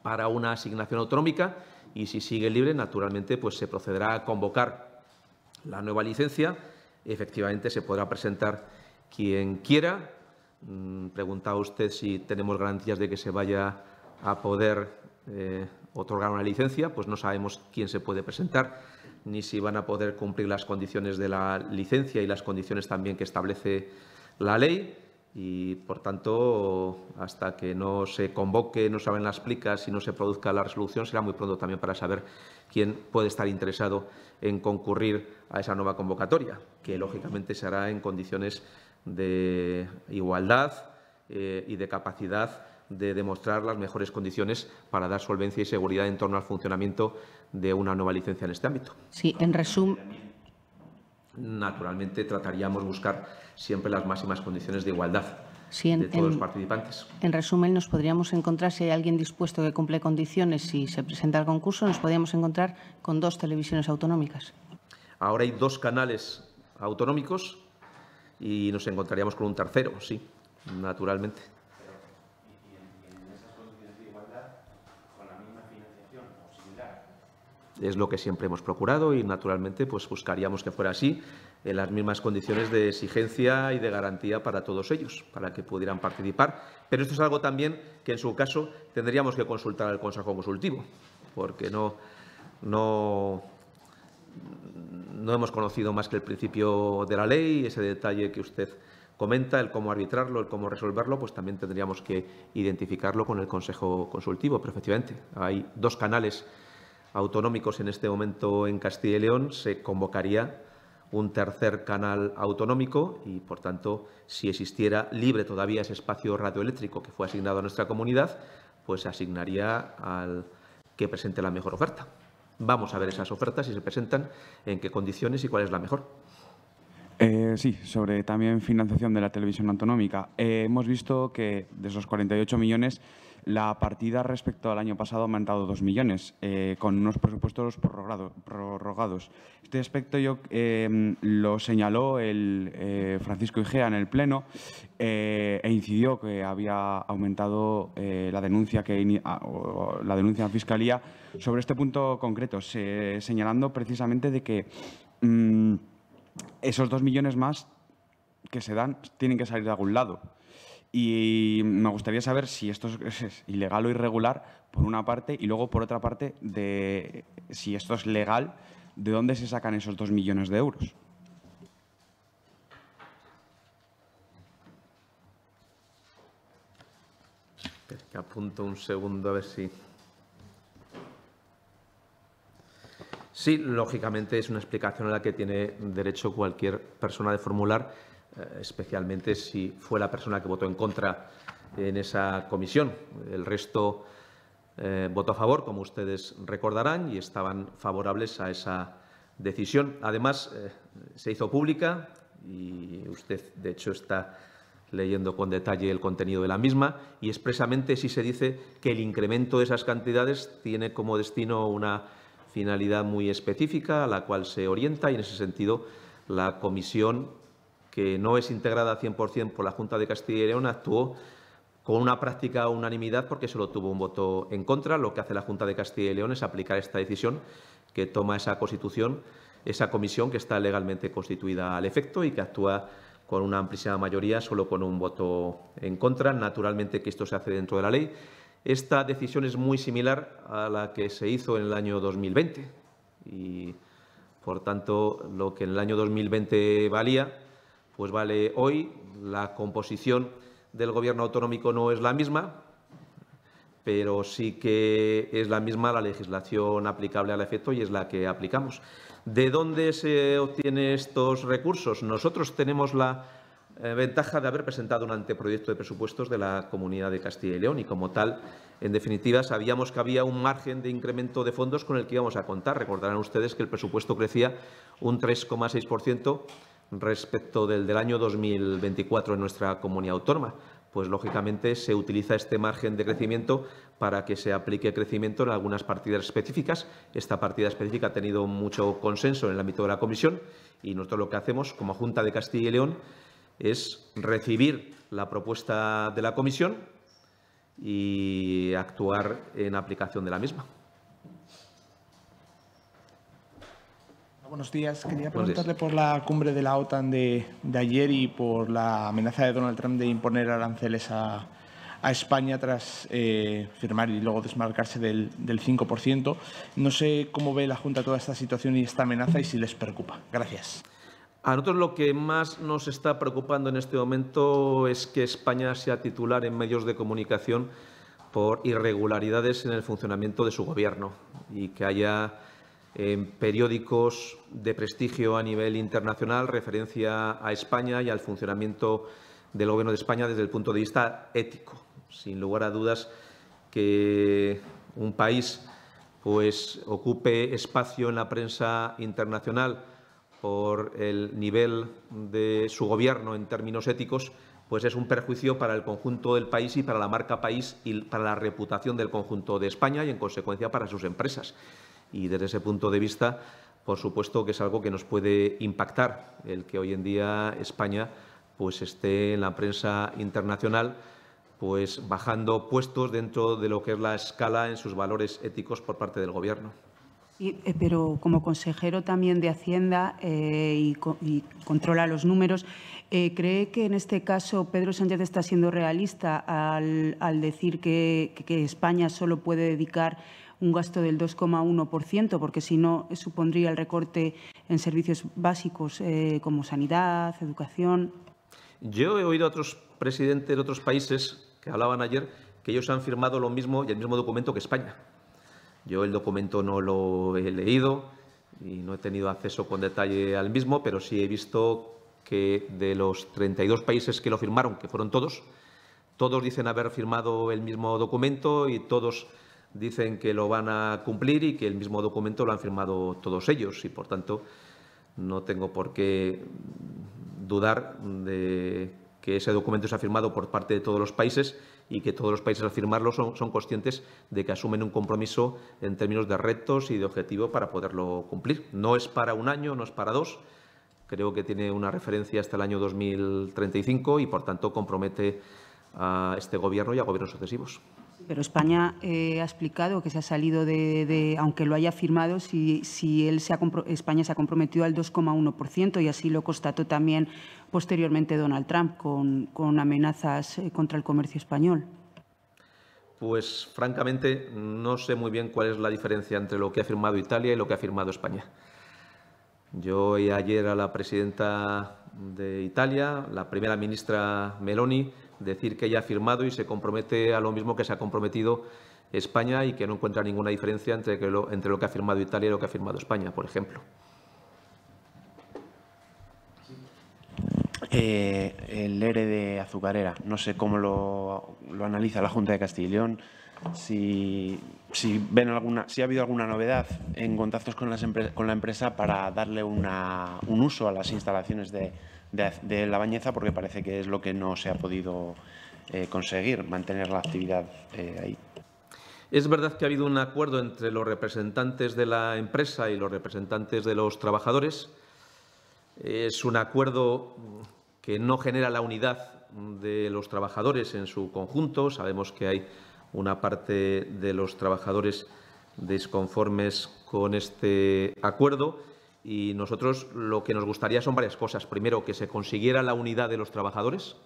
para una asignación autonómica y, si sigue libre, naturalmente, pues se procederá a convocar la nueva licencia. Efectivamente, se podrá presentar quien quiera. Preguntaba usted si tenemos garantías de que se vaya a poder otorgar una licencia. Pues no sabemos quién se puede presentar, ni si van a poder cumplir las condiciones de la licencia y las condiciones también que establece la ley. Y, por tanto, hasta que no se convoque, no se abran las plicas y no se produzca la resolución, será muy pronto también para saber quién puede estar interesado en concurrir a esa nueva convocatoria, que lógicamente se hará en condiciones de igualdad y de capacidad de demostrar las mejores condiciones para dar solvencia y seguridad en torno al funcionamiento de una nueva licencia en este ámbito. Sí, en resumen. Naturalmente, trataríamos de buscar siempre las máximas condiciones de igualdad de todos los participantes. En resumen, nos podríamos encontrar, si hay alguien dispuesto que cumple condiciones y se presenta al concurso, nos podríamos encontrar con 2 televisiones autonómicas. Ahora hay 2 canales autonómicos y nos encontraríamos con un tercero, sí, naturalmente. Es lo que siempre hemos procurado y, naturalmente, pues buscaríamos que fuera así, en las mismas condiciones de exigencia y de garantía para todos ellos, para que pudieran participar. Pero esto es algo también que, en su caso, tendríamos que consultar al Consejo Consultivo, porque no hemos conocido más que el principio de la ley, ese detalle que usted comenta, el cómo arbitrarlo, el cómo resolverlo, pues también tendríamos que identificarlo con el Consejo Consultivo. Pero, efectivamente, hay 2 canales autonómicos en este momento en Castilla y León. Se convocaría un tercer canal autonómico y, por tanto, si existiera libre todavía ese espacio radioeléctrico que fue asignado a nuestra comunidad, pues se asignaría al que presente la mejor oferta. Vamos a ver esas ofertas, si se presentan, en qué condiciones y cuál es la mejor. Sí, sobre también financiación de la televisión autonómica. Hemos visto que de esos 48 millones, la partida respecto al año pasado ha aumentado 2 millones, con unos presupuestos prorrogados. Este aspecto lo señaló el Francisco Igea en el Pleno e incidió que había aumentado la denuncia en Fiscalía sobre este punto concreto, señalando precisamente de que esos 2 millones más que se dan tienen que salir de algún lado. Y me gustaría saber si esto es ilegal o irregular, por una parte, y luego, por otra parte, de si esto es legal, ¿de dónde se sacan esos 2 millones de euros? Que apunto un segundo a ver si... Sí, lógicamente es una explicación a la que tiene derecho cualquier persona de formular, especialmente si fue la persona que votó en contra en esa comisión. El resto votó a favor, como ustedes recordarán, y estaban favorables a esa decisión. Además, se hizo pública y usted, de hecho, está leyendo con detalle el contenido de la misma, y expresamente sí se dice que el incremento de esas cantidades tiene como destino una finalidad muy específica a la cual se orienta, y en ese sentido la comisión, que no es integrada al 100% por la Junta de Castilla y León, actuó con una práctica unanimidad porque solo tuvo un voto en contra. Lo que hace la Junta de Castilla y León es aplicar esta decisión que toma esa Constitución, esa comisión que está legalmente constituida al efecto y que actúa con una amplísima mayoría, solo con un voto en contra. Naturalmente que esto se hace dentro de la ley. Esta decisión es muy similar a la que se hizo en el año 2020 y, por tanto, lo que en el año 2020 valía, pues vale hoy. La composición del Gobierno autonómico no es la misma, pero sí que es la misma la legislación aplicable al efecto y es la que aplicamos. ¿De dónde se obtienen estos recursos? Nosotros tenemos la ventaja de haber presentado un anteproyecto de presupuestos de la Comunidad de Castilla y León y, como tal, en definitiva, sabíamos que había un margen de incremento de fondos con el que íbamos a contar. Recordarán ustedes que el presupuesto crecía un 3,6% respecto del año 2024 en nuestra comunidad autónoma. Pues, lógicamente, se utiliza este margen de crecimiento para que se aplique crecimiento en algunas partidas específicas. Esta partida específica ha tenido mucho consenso en el ámbito de la comisión y nosotros lo que hacemos como Junta de Castilla y León es recibir la propuesta de la comisión y actuar en aplicación de la misma. Buenos días. Quería preguntarle por la cumbre de la OTAN de ayer y por la amenaza de Donald Trump de imponer aranceles a España tras firmar y luego desmarcarse del 5%. No sé cómo ve la Junta toda esta situación y esta amenaza y si les preocupa. Gracias. A nosotros lo que más nos está preocupando en este momento es que España sea titular en medios de comunicación por irregularidades en el funcionamiento de su Gobierno y que haya periódicos de prestigio a nivel internacional referencia a España y al funcionamiento del Gobierno de España desde el punto de vista ético. Sin lugar a dudas que un país pues ocupe espacio en la prensa internacional por el nivel de su Gobierno en términos éticos, pues es un perjuicio para el conjunto del país y para la marca país y para la reputación del conjunto de España y, en consecuencia, para sus empresas. Y desde ese punto de vista, por supuesto que es algo que nos puede impactar el que hoy en día España pues esté en la prensa internacional pues bajando puestos dentro de lo que es la escala en sus valores éticos por parte del Gobierno. Pero como consejero también de Hacienda y controla los números, ¿cree que en este caso Pedro Sánchez está siendo realista al decir que España solo puede dedicar un gasto del 2,1%, porque si no supondría el recorte en servicios básicos como sanidad, educación? Yo he oído a otros presidentes de otros países que hablaban ayer que ellos han firmado lo mismo y el mismo documento que España. Yo el documento no lo he leído y no he tenido acceso con detalle al mismo, pero sí he visto que de los 32 países que lo firmaron, que fueron todos dicen haber firmado el mismo documento y todos dicen que lo van a cumplir y que el mismo documento lo han firmado todos ellos. Y, por tanto, no tengo por qué dudar de que ese documento se ha firmado por parte de todos los países y que todos los países al firmarlo son conscientes de que asumen un compromiso en términos de retos y de objetivo para poderlo cumplir. No es para un año, no es para dos. Creo que tiene una referencia hasta el año 2035 y, por tanto, compromete a este Gobierno y a gobiernos sucesivos. Pero España ha explicado que se ha salido aunque lo haya firmado, si España se ha comprometido al 2,1% y así lo constató también posteriormente Donald Trump con amenazas contra el comercio español. Pues, francamente, no sé muy bien cuál es la diferencia entre lo que ha firmado Italia y lo que ha firmado España. Yo oí ayer a la presidenta de Italia, la primera ministra Meloni, decir que ella ha firmado y se compromete a lo mismo que se ha comprometido España y que no encuentra ninguna diferencia entre lo que ha firmado Italia y lo que ha firmado España, por ejemplo. El ERE de Azucarera, no sé cómo lo analiza la Junta de Castilla y León, si ha habido alguna novedad en contactos con la empresa para darle un uso a las instalaciones de La Bañeza, porque parece que es lo que no se ha podido conseguir, mantener la actividad ahí. Es verdad que ha habido un acuerdo entre los representantes de la empresa y los representantes de los trabajadores. Es un acuerdo que no genera la unidad de los trabajadores en su conjunto. Sabemos que hay una parte de los trabajadores desconformes con este acuerdo y nosotros lo que nos gustaría son varias cosas. Primero, que se consiguiera la unidad de los trabajadores.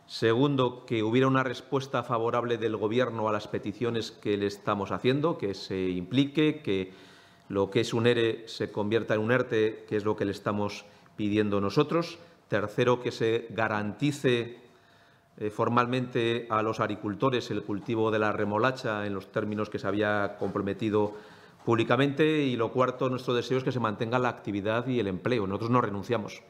Segundo, que hubiera una respuesta favorable del Gobierno a las peticiones que le estamos haciendo, que se implique, que lo que es un ERE se convierta en un ERTE, que es lo que le estamos pidiendo nosotros. Tercero, que se garantice formalmente a los agricultores el cultivo de la remolacha en los términos que se había comprometido públicamente. Y lo cuarto, nuestro deseo es que se mantenga la actividad y el empleo. Nosotros no renunciamos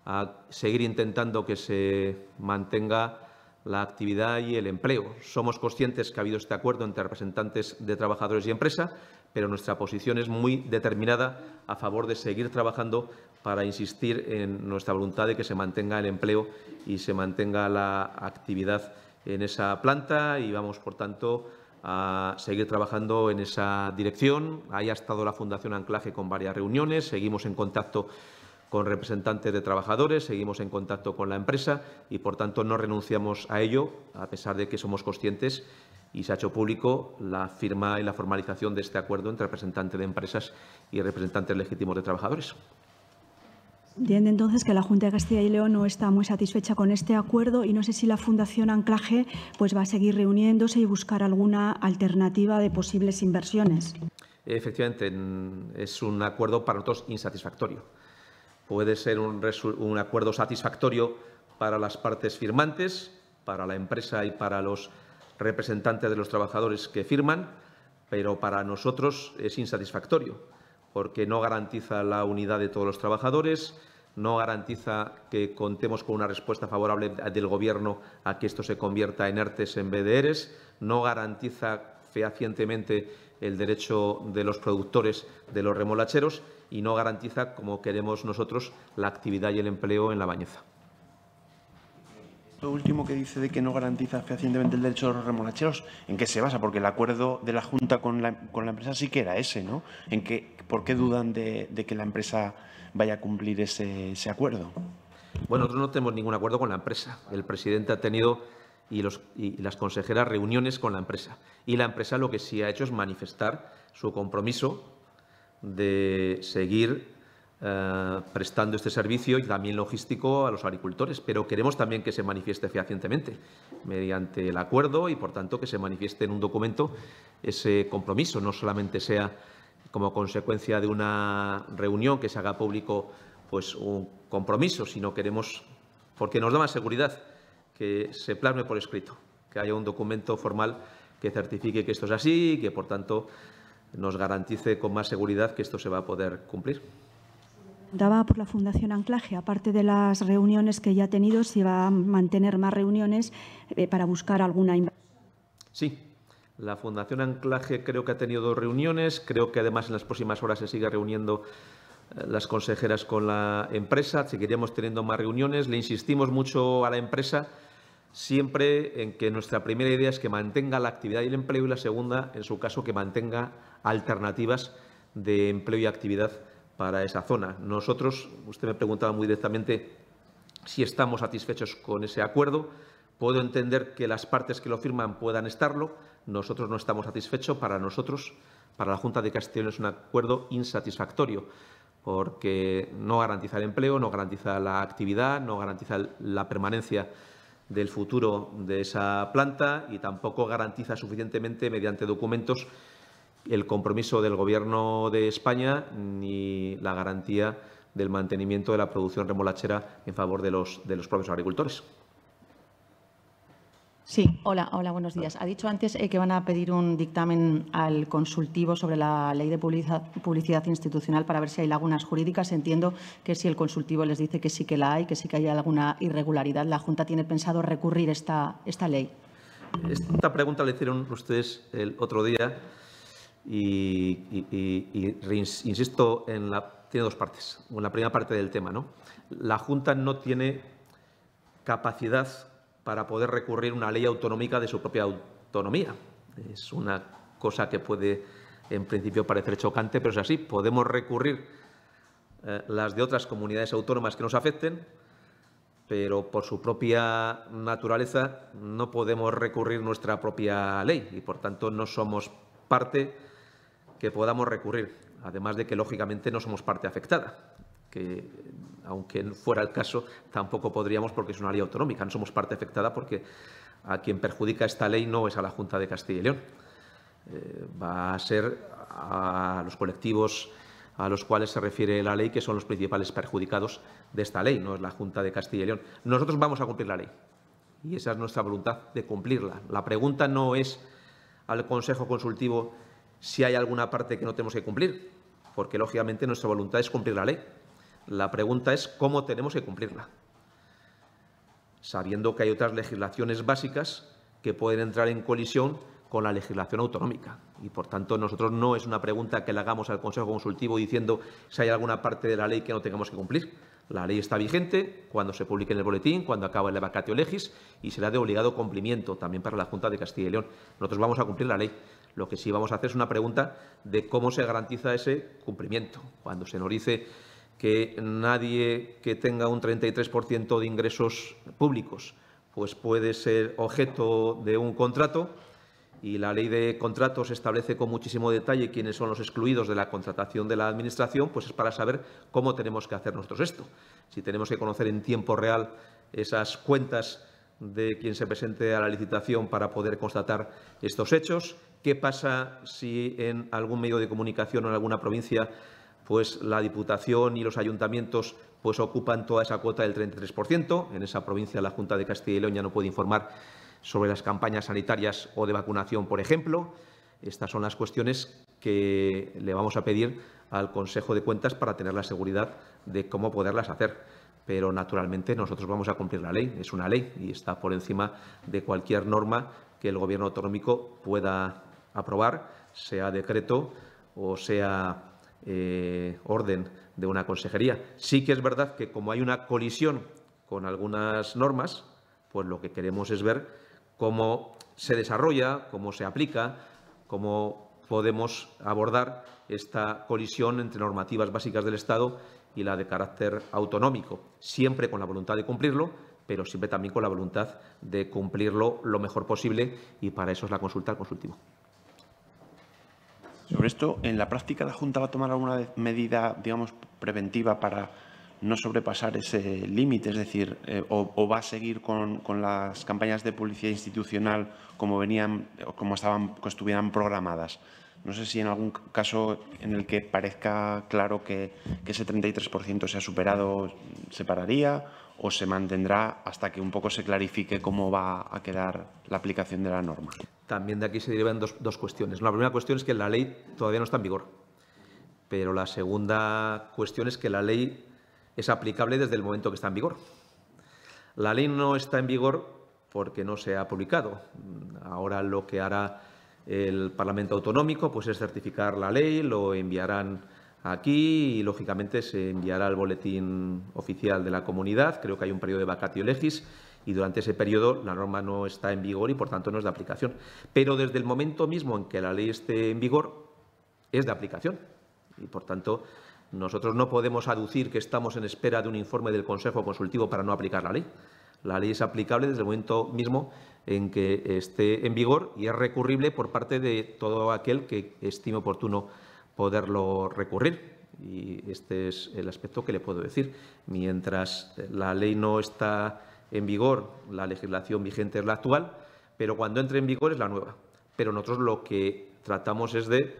a seguir intentando que se mantenga la actividad y el empleo. Somos conscientes que ha habido este acuerdo entre representantes de trabajadores y empresa, pero nuestra posición es muy determinada a favor de seguir trabajando para insistir en nuestra voluntad de que se mantenga el empleo y se mantenga la actividad en esa planta y vamos, por tanto, a seguir trabajando en esa dirección. Ahí ha estado la Fundación Anclaje con varias reuniones. Seguimos en contacto con representantes de trabajadores, seguimos en contacto con la empresa y, por tanto, no renunciamos a ello, a pesar de que somos conscientes y se ha hecho público la firma y la formalización de este acuerdo entre representantes de empresas y representantes legítimos de trabajadores. Entiende entonces que la Junta de Castilla y León no está muy satisfecha con este acuerdo y no sé si la Fundación Anclaje pues va a seguir reuniéndose y buscar alguna alternativa de posibles inversiones. Efectivamente, es un acuerdo para nosotros insatisfactorio. Puede ser un acuerdo satisfactorio para las partes firmantes, para la empresa y para los representantes de los trabajadores que firman, pero para nosotros es insatisfactorio, porque no garantiza la unidad de todos los trabajadores, no garantiza que contemos con una respuesta favorable del Gobierno a que esto se convierta en ERTES en vez de ERES, no garantiza fehacientemente el derecho de los productores de los remolacheros y no garantiza, como queremos nosotros, la actividad y el empleo en La Bañeza. Lo último que dice de que no garantiza fehacientemente el derecho de los remolacheros, ¿en qué se basa? Porque el acuerdo de la Junta con la empresa sí que era ese, ¿no? ¿Por qué dudan de que la empresa vaya a cumplir ese acuerdo? Bueno, nosotros no tenemos ningún acuerdo con la empresa. El presidente ha tenido y las consejeras reuniones con la empresa. Y la empresa lo que sí ha hecho es manifestar su compromiso de seguir prestando este servicio y también logístico a los agricultores. Pero queremos también que se manifieste fehacientemente mediante el acuerdo y, por tanto, que se manifieste en un documento ese compromiso, no solamente sea como consecuencia de una reunión que se haga público pues un compromiso, sino queremos, porque nos da más seguridad, que se plasme por escrito, que haya un documento formal que certifique que esto es así y que, por tanto, nos garantice con más seguridad que esto se va a poder cumplir. Daba por la Fundación Anclaje, aparte de las reuniones que ya ha tenido, si va a mantener más reuniones para buscar alguna inversión. Sí, la Fundación Anclaje creo que ha tenido 2 reuniones, creo que además en las próximas horas se sigue reuniendo las consejeras con la empresa, seguiremos teniendo más reuniones. Le insistimos mucho a la empresa siempre en que nuestra primera idea es que mantenga la actividad y el empleo y la segunda, en su caso, que mantenga alternativas de empleo y actividad para esa zona. Nosotros, usted me preguntaba muy directamente si estamos satisfechos con ese acuerdo. Puedo entender que las partes que lo firman puedan estarlo. Nosotros no estamos satisfechos. Para nosotros, para la Junta de Castilla y León, es un acuerdo insatisfactorio porque no garantiza el empleo, no garantiza la actividad, no garantiza la permanencia del futuro de esa planta y tampoco garantiza suficientemente mediante documentos el compromiso del Gobierno de España ni la garantía del mantenimiento de la producción remolachera en favor de los propios agricultores. Sí, hola, buenos días. Ha dicho antes que van a pedir un dictamen al consultivo sobre la Ley de Publicidad Institucional para ver si hay lagunas jurídicas. Entiendo que si el consultivo les dice que sí que la hay, que sí que hay alguna irregularidad, ¿la Junta tiene pensado recurrir esta ley? Esta pregunta la hicieron ustedes el otro día y insisto, tiene 2 partes. En la primera parte del tema, ¿no? La Junta no tiene capacidad para poder recurrir una ley autonómica de su propia autonomía. Es una cosa que puede, en principio, parecer chocante, pero es así. Podemos recurrir las de otras comunidades autónomas que nos afecten, pero por su propia naturaleza no podemos recurrir nuestra propia ley y, por tanto, no somos parte que podamos recurrir. Además de que, lógicamente, no somos parte afectada, que, aunque fuera el caso, tampoco podríamos porque es una ley autonómica. No somos parte afectada porque a quien perjudica esta ley no es a la Junta de Castilla y León. Va a ser a los colectivos a los cuales se refiere la ley, que son los principales perjudicados de esta ley, no es la Junta de Castilla y León. Nosotros vamos a cumplir la ley y esa es nuestra voluntad de cumplirla. La pregunta no es al Consejo Consultivo si hay alguna parte que no tenemos que cumplir, porque, lógicamente, nuestra voluntad es cumplir la ley. La pregunta es cómo tenemos que cumplirla, sabiendo que hay otras legislaciones básicas que pueden entrar en colisión con la legislación autonómica. Y, por tanto, nosotros no es una pregunta que le hagamos al Consejo Consultivo diciendo si hay alguna parte de la ley que no tengamos que cumplir. La ley está vigente cuando se publique en el boletín, cuando acabe el vacatio legis y será de obligado cumplimiento también para la Junta de Castilla y León. Nosotros vamos a cumplir la ley. Lo que sí vamos a hacer es una pregunta de cómo se garantiza ese cumplimiento. Cuando se nos dice que nadie que tenga un 33% de ingresos públicos pues puede ser objeto de un contrato, y la Ley de Contratos establece con muchísimo detalle quiénes son los excluidos de la contratación de la Administración, pues es para saber cómo tenemos que hacer nosotros esto. Si tenemos que conocer en tiempo real esas cuentas de quien se presente a la licitación para poder constatar estos hechos. ¿Qué pasa si en algún medio de comunicación o en alguna provincia pues la Diputación y los ayuntamientos pues ocupan toda esa cuota del 33%? En esa provincia la Junta de Castilla y León ya no puede informar sobre las campañas sanitarias o de vacunación, por ejemplo. Estas son las cuestiones que le vamos a pedir al Consejo de Cuentas para tener la seguridad de cómo poderlas hacer. Pero, naturalmente, nosotros vamos a cumplir la ley. Es una ley y está por encima de cualquier norma que el Gobierno autonómico pueda aprobar, sea decreto o sea orden de una consejería. Sí que es verdad que, como hay una colisión con algunas normas, pues lo que queremos es ver cómo se desarrolla, cómo se aplica, cómo podemos abordar esta colisión entre normativas básicas del Estado y la de carácter autonómico, siempre con la voluntad de cumplirlo, pero siempre también con la voluntad de cumplirlo lo mejor posible, y para eso es la consulta al consultivo. Sobre esto, ¿en la práctica la Junta va a tomar alguna medida, digamos, preventiva para no sobrepasar ese límite? Es decir, o va a seguir con las campañas de publicidad institucional como venían, como estuvieran programadas. No sé si en algún caso en el que parezca claro que ese 33% se ha superado, se pararía o se mantendrá hasta que un poco se clarifique cómo va a quedar la aplicación de la norma. También de aquí se derivan dos cuestiones. La primera cuestión es que la ley todavía no está en vigor, pero la segunda cuestión es que la ley es aplicable desde el momento que está en vigor. La ley no está en vigor porque no se ha publicado. Ahora lo que hará el Parlamento Autonómico pues es certificar la ley, lo enviarán aquí y, lógicamente, se enviará al boletín oficial de la comunidad. Creo que hay un periodo de vacatio legis y durante ese periodo la norma no está en vigor y, por tanto, no es de aplicación. Pero desde el momento mismo en que la ley esté en vigor es de aplicación y, por tanto, nosotros no podemos aducir que estamos en espera de un informe del Consejo Consultivo para no aplicar la ley. La ley es aplicable desde el momento mismo en que esté en vigor y es recurrible por parte de todo aquel que estime oportuno poderlo recurrir. Y este es el aspecto que le puedo decir. Mientras la ley no está en vigor, la legislación vigente es la actual, pero cuando entre en vigor es la nueva. Pero nosotros lo que tratamos es de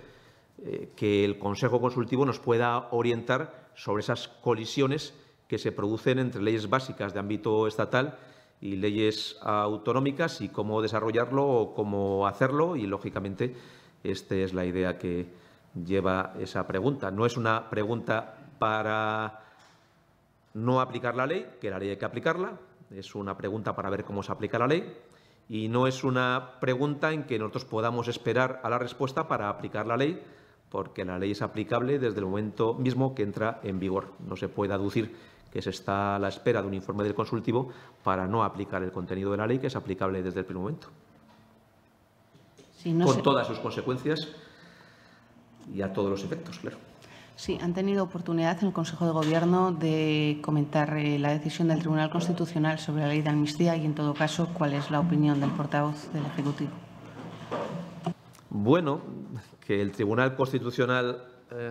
que el Consejo Consultivo nos pueda orientar sobre esas colisiones que se producen entre leyes básicas de ámbito estatal y leyes autonómicas y cómo desarrollarlo o cómo hacerlo. Y, lógicamente, esta es la idea que lleva esa pregunta. No es una pregunta para no aplicar la ley, que la ley hay que aplicarla. Es una pregunta para ver cómo se aplica la ley. Y no es una pregunta en que nosotros podamos esperar a la respuesta para aplicar la ley, porque la ley es aplicable desde el momento mismo que entra en vigor. No se puede aducir que se está a la espera de un informe del consultivo para no aplicar el contenido de la ley, que es aplicable desde el primer momento. Sí, con todas sus consecuencias y a todos los efectos, claro. Sí, han tenido oportunidad en el Consejo de Gobierno de comentar la decisión del Tribunal Constitucional sobre la ley de amnistía y, en todo caso, ¿cuál es la opinión del portavoz del Ejecutivo? Bueno, que el Tribunal Constitucional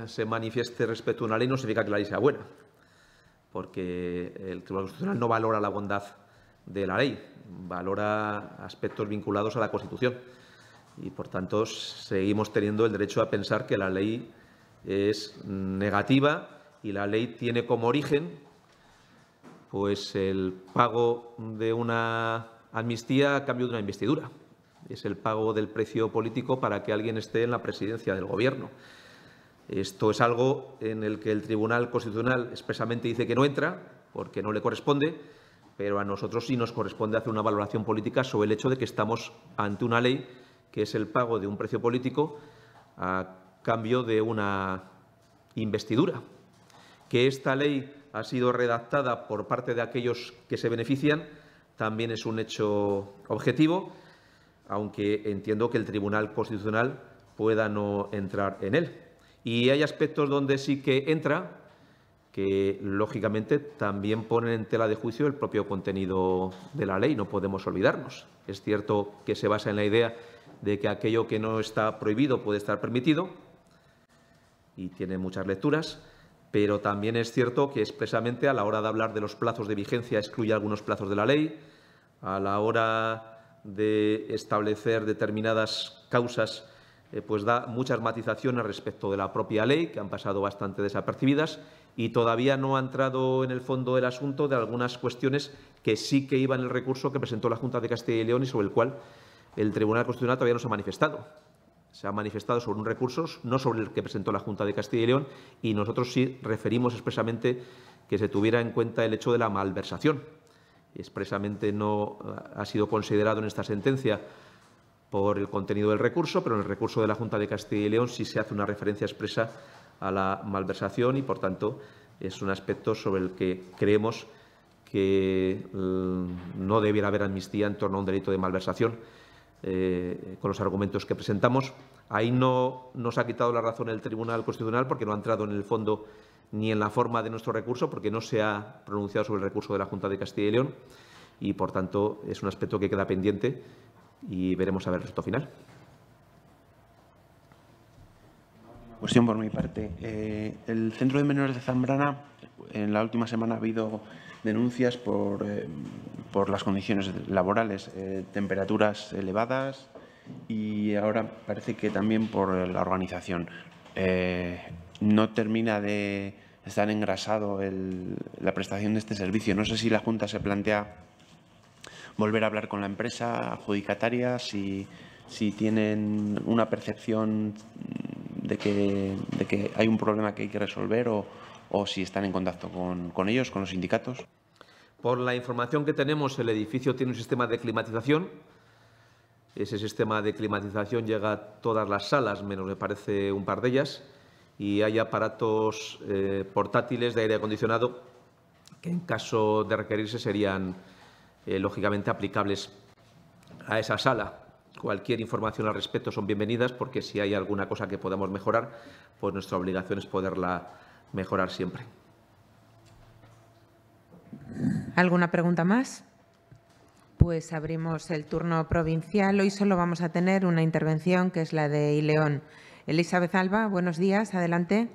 se manifieste respecto a una ley no significa que la ley sea buena, porque el Tribunal Constitucional no valora la bondad de la ley, valora aspectos vinculados a la Constitución. Y, por tanto, seguimos teniendo el derecho a pensar que la ley es negativa y la ley tiene como origen pues el pago de una amnistía a cambio de una investidura. Es el pago del precio político para que alguien esté en la presidencia del Gobierno. Esto es algo en el que el Tribunal Constitucional expresamente dice que no entra porque no le corresponde, pero a nosotros sí nos corresponde hacer una valoración política sobre el hecho de que estamos ante una ley que es el pago de un precio político a cambio de una investidura. Que esta ley ha sido redactada por parte de aquellos que se benefician también es un hecho objetivo, aunque entiendo que el Tribunal Constitucional pueda no entrar en él. Y hay aspectos donde sí que entra que, lógicamente, también ponen en tela de juicio el propio contenido de la ley. No podemos olvidarnos. Es cierto que se basa en la idea de que aquello que no está prohibido puede estar permitido y tiene muchas lecturas, pero también es cierto que expresamente a la hora de hablar de los plazos de vigencia excluye algunos plazos de la ley, a la hora de establecer determinadas causas pues da muchas matizaciones respecto de la propia ley, que han pasado bastante desapercibidas, y todavía no ha entrado en el fondo del asunto de algunas cuestiones que sí que iban en el recurso que presentó la Junta de Castilla y León y sobre el cual el Tribunal Constitucional todavía no se ha manifestado. Se ha manifestado sobre un recurso, no sobre el que presentó la Junta de Castilla y León, y nosotros sí referimos expresamente que se tuviera en cuenta el hecho de la malversación. Expresamente no ha sido considerado en esta sentencia por el contenido del recurso, pero en el recurso de la Junta de Castilla y León sí se hace una referencia expresa a la malversación y, por tanto, es un aspecto sobre el que creemos que no debiera haber amnistía en torno a un delito de malversación con los argumentos que presentamos. Ahí no nos ha quitado la razón el Tribunal Constitucional porque no ha entrado en el fondo ni en la forma de nuestro recurso, porque no se ha pronunciado sobre el recurso de la Junta de Castilla y León y, por tanto, es un aspecto que queda pendiente y veremos a ver el resultado final. Cuestión por mi parte. El Centro de Menores de Zambrana, en la última semana ha habido denuncias por las condiciones laborales, temperaturas elevadas y ahora parece que también por la organización. No termina de estar engrasado la prestación de este servicio. No sé si la Junta se plantea volver a hablar con la empresa adjudicataria, si tienen una percepción de que hay un problema que hay que resolver o si están en contacto con ellos, con los sindicatos. Por la información que tenemos, el edificio tiene un sistema de climatización. Ese sistema de climatización llega a todas las salas, menos me parece un par de ellas, y hay aparatos portátiles de aire acondicionado que, en caso de requerirse, serían lógicamente aplicables a esa sala. Cualquier información al respecto son bienvenidas, porque si hay alguna cosa que podamos mejorar, pues nuestra obligación es poderla mejorar siempre. ¿Alguna pregunta más? Pues abrimos el turno provincial. Hoy solo vamos a tener una intervención, que es la de Ileón. Elizabeth Alba, buenos días, adelante.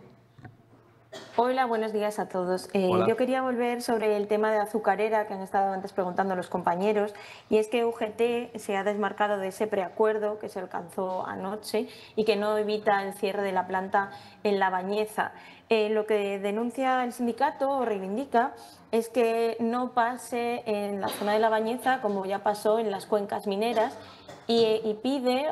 Hola, buenos días a todos. Yo quería volver sobre el tema de Azucarera que han estado antes preguntando los compañeros, y es que UGT se ha desmarcado de ese preacuerdo que se alcanzó anoche y que no evita el cierre de la planta en La Bañeza. Lo que denuncia el sindicato o reivindica es que no pase en la zona de La Bañeza como ya pasó en las cuencas mineras y pide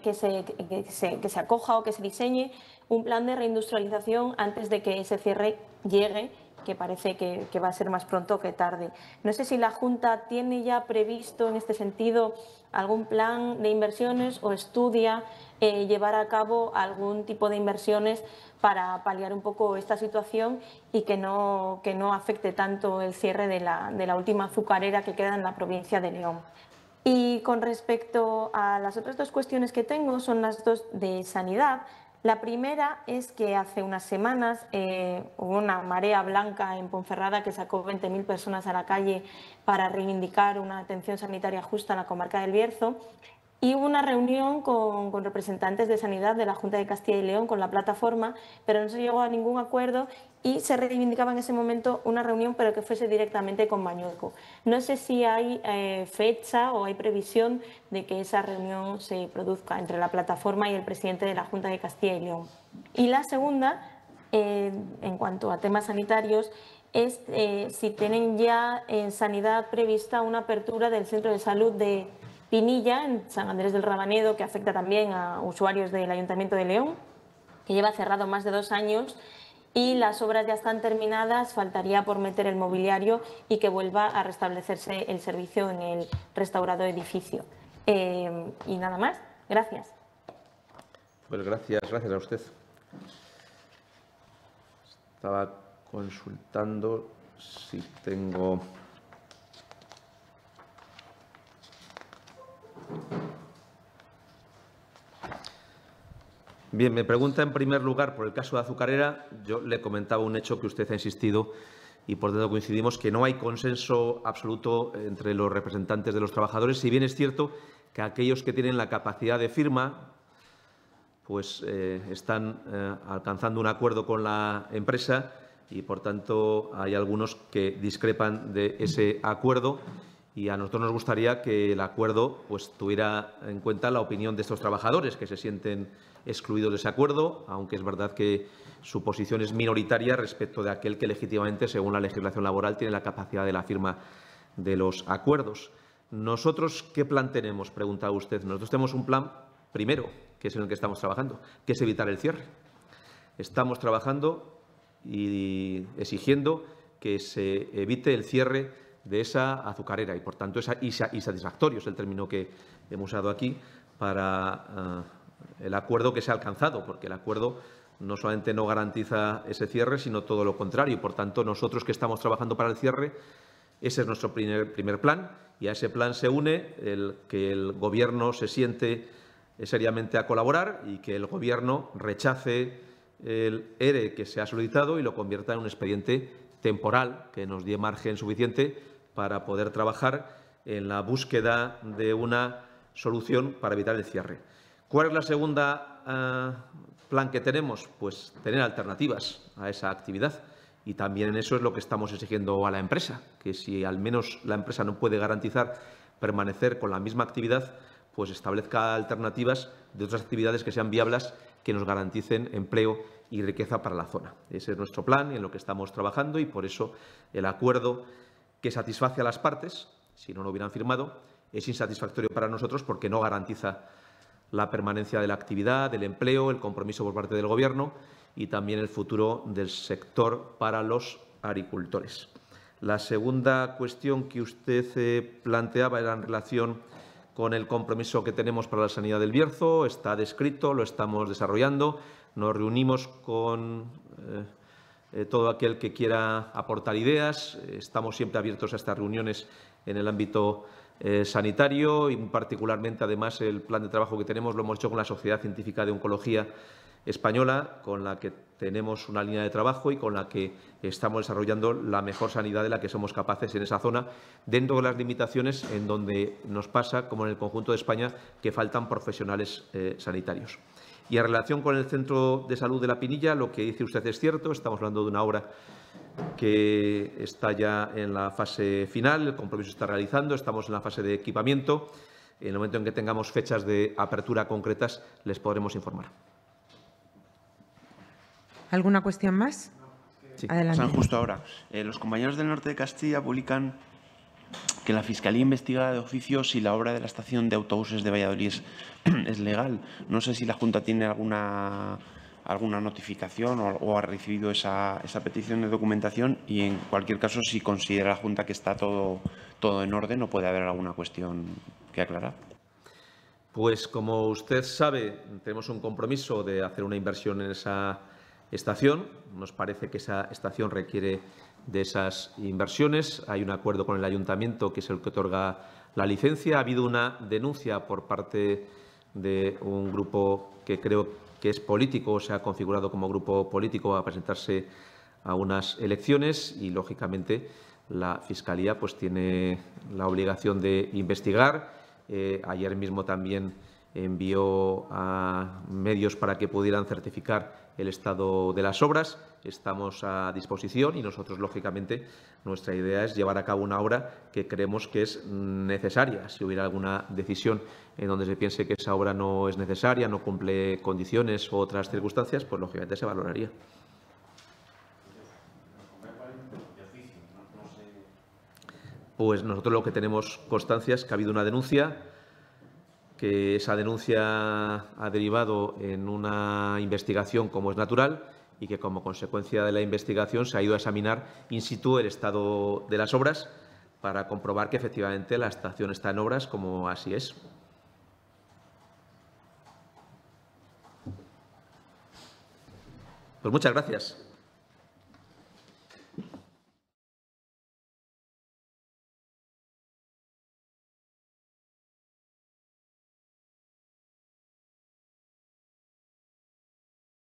que se acoja o que se diseñe un plan de reindustrialización antes de que ese cierre llegue, que parece que va a ser más pronto que tarde. No sé si la Junta tiene ya previsto en este sentido algún plan de inversiones o estudia llevar a cabo algún tipo de inversiones para paliar un poco esta situación y que no afecte tanto el cierre de la última azucarera que queda en la provincia de León. Y con respecto a las otras dos cuestiones que tengo, son las dos de sanidad. La primera es que hace unas semanas hubo una marea blanca en Ponferrada que sacó 20.000 personas a la calle para reivindicar una atención sanitaria justa en la comarca del Bierzo, y hubo una reunión con representantes de sanidad de la Junta de Castilla y León con la plataforma, pero no se llegó a ningún acuerdo y se reivindicaba en ese momento una reunión, pero que fuese directamente con Mañueco. No sé si hay fecha o hay previsión de que esa reunión se produzca entre la plataforma y el presidente de la Junta de Castilla y León. Y la segunda, en cuanto a temas sanitarios, es si tienen ya en sanidad prevista una apertura del centro de salud de Pinilla, en San Andrés del Rabanedo, que afecta también a usuarios del Ayuntamiento de León, que lleva cerrado más de 2 años y las obras ya están terminadas, faltaría por meter el mobiliario y que vuelva a restablecerse el servicio en el restaurado edificio. Y nada más. Gracias. Pues gracias a usted. Estaba consultando si tengo... Bien, me pregunta en primer lugar por el caso de Azucarera. Yo le comentaba un hecho que usted ha insistido y por tanto coincidimos que no hay consenso absoluto entre los representantes de los trabajadores, si bien es cierto que aquellos que tienen la capacidad de firma pues están alcanzando un acuerdo con la empresa y, por tanto, hay algunos que discrepan de ese acuerdo y a nosotros nos gustaría que el acuerdo pues tuviera en cuenta la opinión de estos trabajadores que se sienten excluidos de ese acuerdo, aunque es verdad que su posición es minoritaria respecto de aquel que legítimamente, según la legislación laboral, tiene la capacidad de la firma de los acuerdos. ¿Nosotros qué plan tenemos?, preguntaba usted. Nosotros tenemos un plan, primero, que es en el que estamos trabajando, que es evitar el cierre. Estamos trabajando y exigiendo que se evite el cierre de esa azucarera y, por tanto, insatisfactorio es el término que hemos usado aquí para el acuerdo que se ha alcanzado, porque el acuerdo no solamente no garantiza ese cierre, sino todo lo contrario. Y, por tanto, nosotros que estamos trabajando para el cierre, ese es nuestro primer plan, y a ese plan se une el que el Gobierno se siente seriamente a colaborar y que el Gobierno rechace el ERE que se ha solicitado y lo convierta en un expediente temporal que nos dé margen suficiente para poder trabajar en la búsqueda de una solución para evitar el cierre. ¿Cuál es la segunda plan que tenemos? Pues tener alternativas a esa actividad. Y también en eso es lo que estamos exigiendo a la empresa, que si al menos la empresa no puede garantizar permanecer con la misma actividad, pues establezca alternativas de otras actividades que sean viables, que nos garanticen empleo y riqueza para la zona. Ese es nuestro plan y en lo que estamos trabajando, y por eso el acuerdo que satisface a las partes, si no lo hubieran firmado, es insatisfactorio para nosotros porque no garantiza la permanencia de la actividad, del empleo, el compromiso por parte del Gobierno y también el futuro del sector para los agricultores. La segunda cuestión que usted planteaba era en relación con el compromiso que tenemos para la sanidad del Bierzo. Está descrito, lo estamos desarrollando. Nos reunimos con todo aquel que quiera aportar ideas. Estamos siempre abiertos a estas reuniones en el ámbito sanitario y particularmente, además, el plan de trabajo que tenemos lo hemos hecho con la Sociedad Científica de Oncología Española, con la que tenemos una línea de trabajo y con la que estamos desarrollando la mejor sanidad de la que somos capaces en esa zona, dentro de las limitaciones en donde nos pasa, como en el conjunto de España, que faltan profesionales sanitarios. Y en relación con el Centro de Salud de La Pinilla, lo que dice usted es cierto. Estamos hablando de una obra que está ya en la fase final, el compromiso se está realizando, estamos en la fase de equipamiento. En el momento en que tengamos fechas de apertura concretas, les podremos informar. ¿Alguna cuestión más? Sí, adelante. pasan justo ahora. Los compañeros del norte de Castilla publican que la Fiscalía investiga de oficio si la obra de la estación de autobuses de Valladolid es legal. No sé si la Junta tiene alguna notificación o ha recibido esa petición de documentación y, en cualquier caso, si considera la Junta que está todo en orden o puede haber alguna cuestión que aclarar. Pues, como usted sabe, tenemos un compromiso de hacer una inversión en esa estación. Nos parece que esa estación requiere de esas inversiones. Hay un acuerdo con el Ayuntamiento, que es el que otorga la licencia. Ha habido una denuncia por parte de un grupo que creo que es político, o se ha configurado como grupo político a presentarse a unas elecciones y, lógicamente, la Fiscalía pues tiene la obligación de investigar. Ayer mismo también envió a medios para que pudieran certificar el estado de las obras. Estamos a disposición y nosotros, lógicamente, nuestra idea es llevar a cabo una obra que creemos que es necesaria. Si hubiera alguna decisión en donde se piense que esa obra no es necesaria, no cumple condiciones u otras circunstancias, pues lógicamente se valoraría. Pues nosotros lo que tenemos constancia es que ha habido una denuncia, que esa denuncia ha derivado en una investigación, como es natural, y que como consecuencia de la investigación se ha ido a examinar in situ el estado de las obras para comprobar que efectivamente la estación está en obras, como así es. Pues muchas gracias.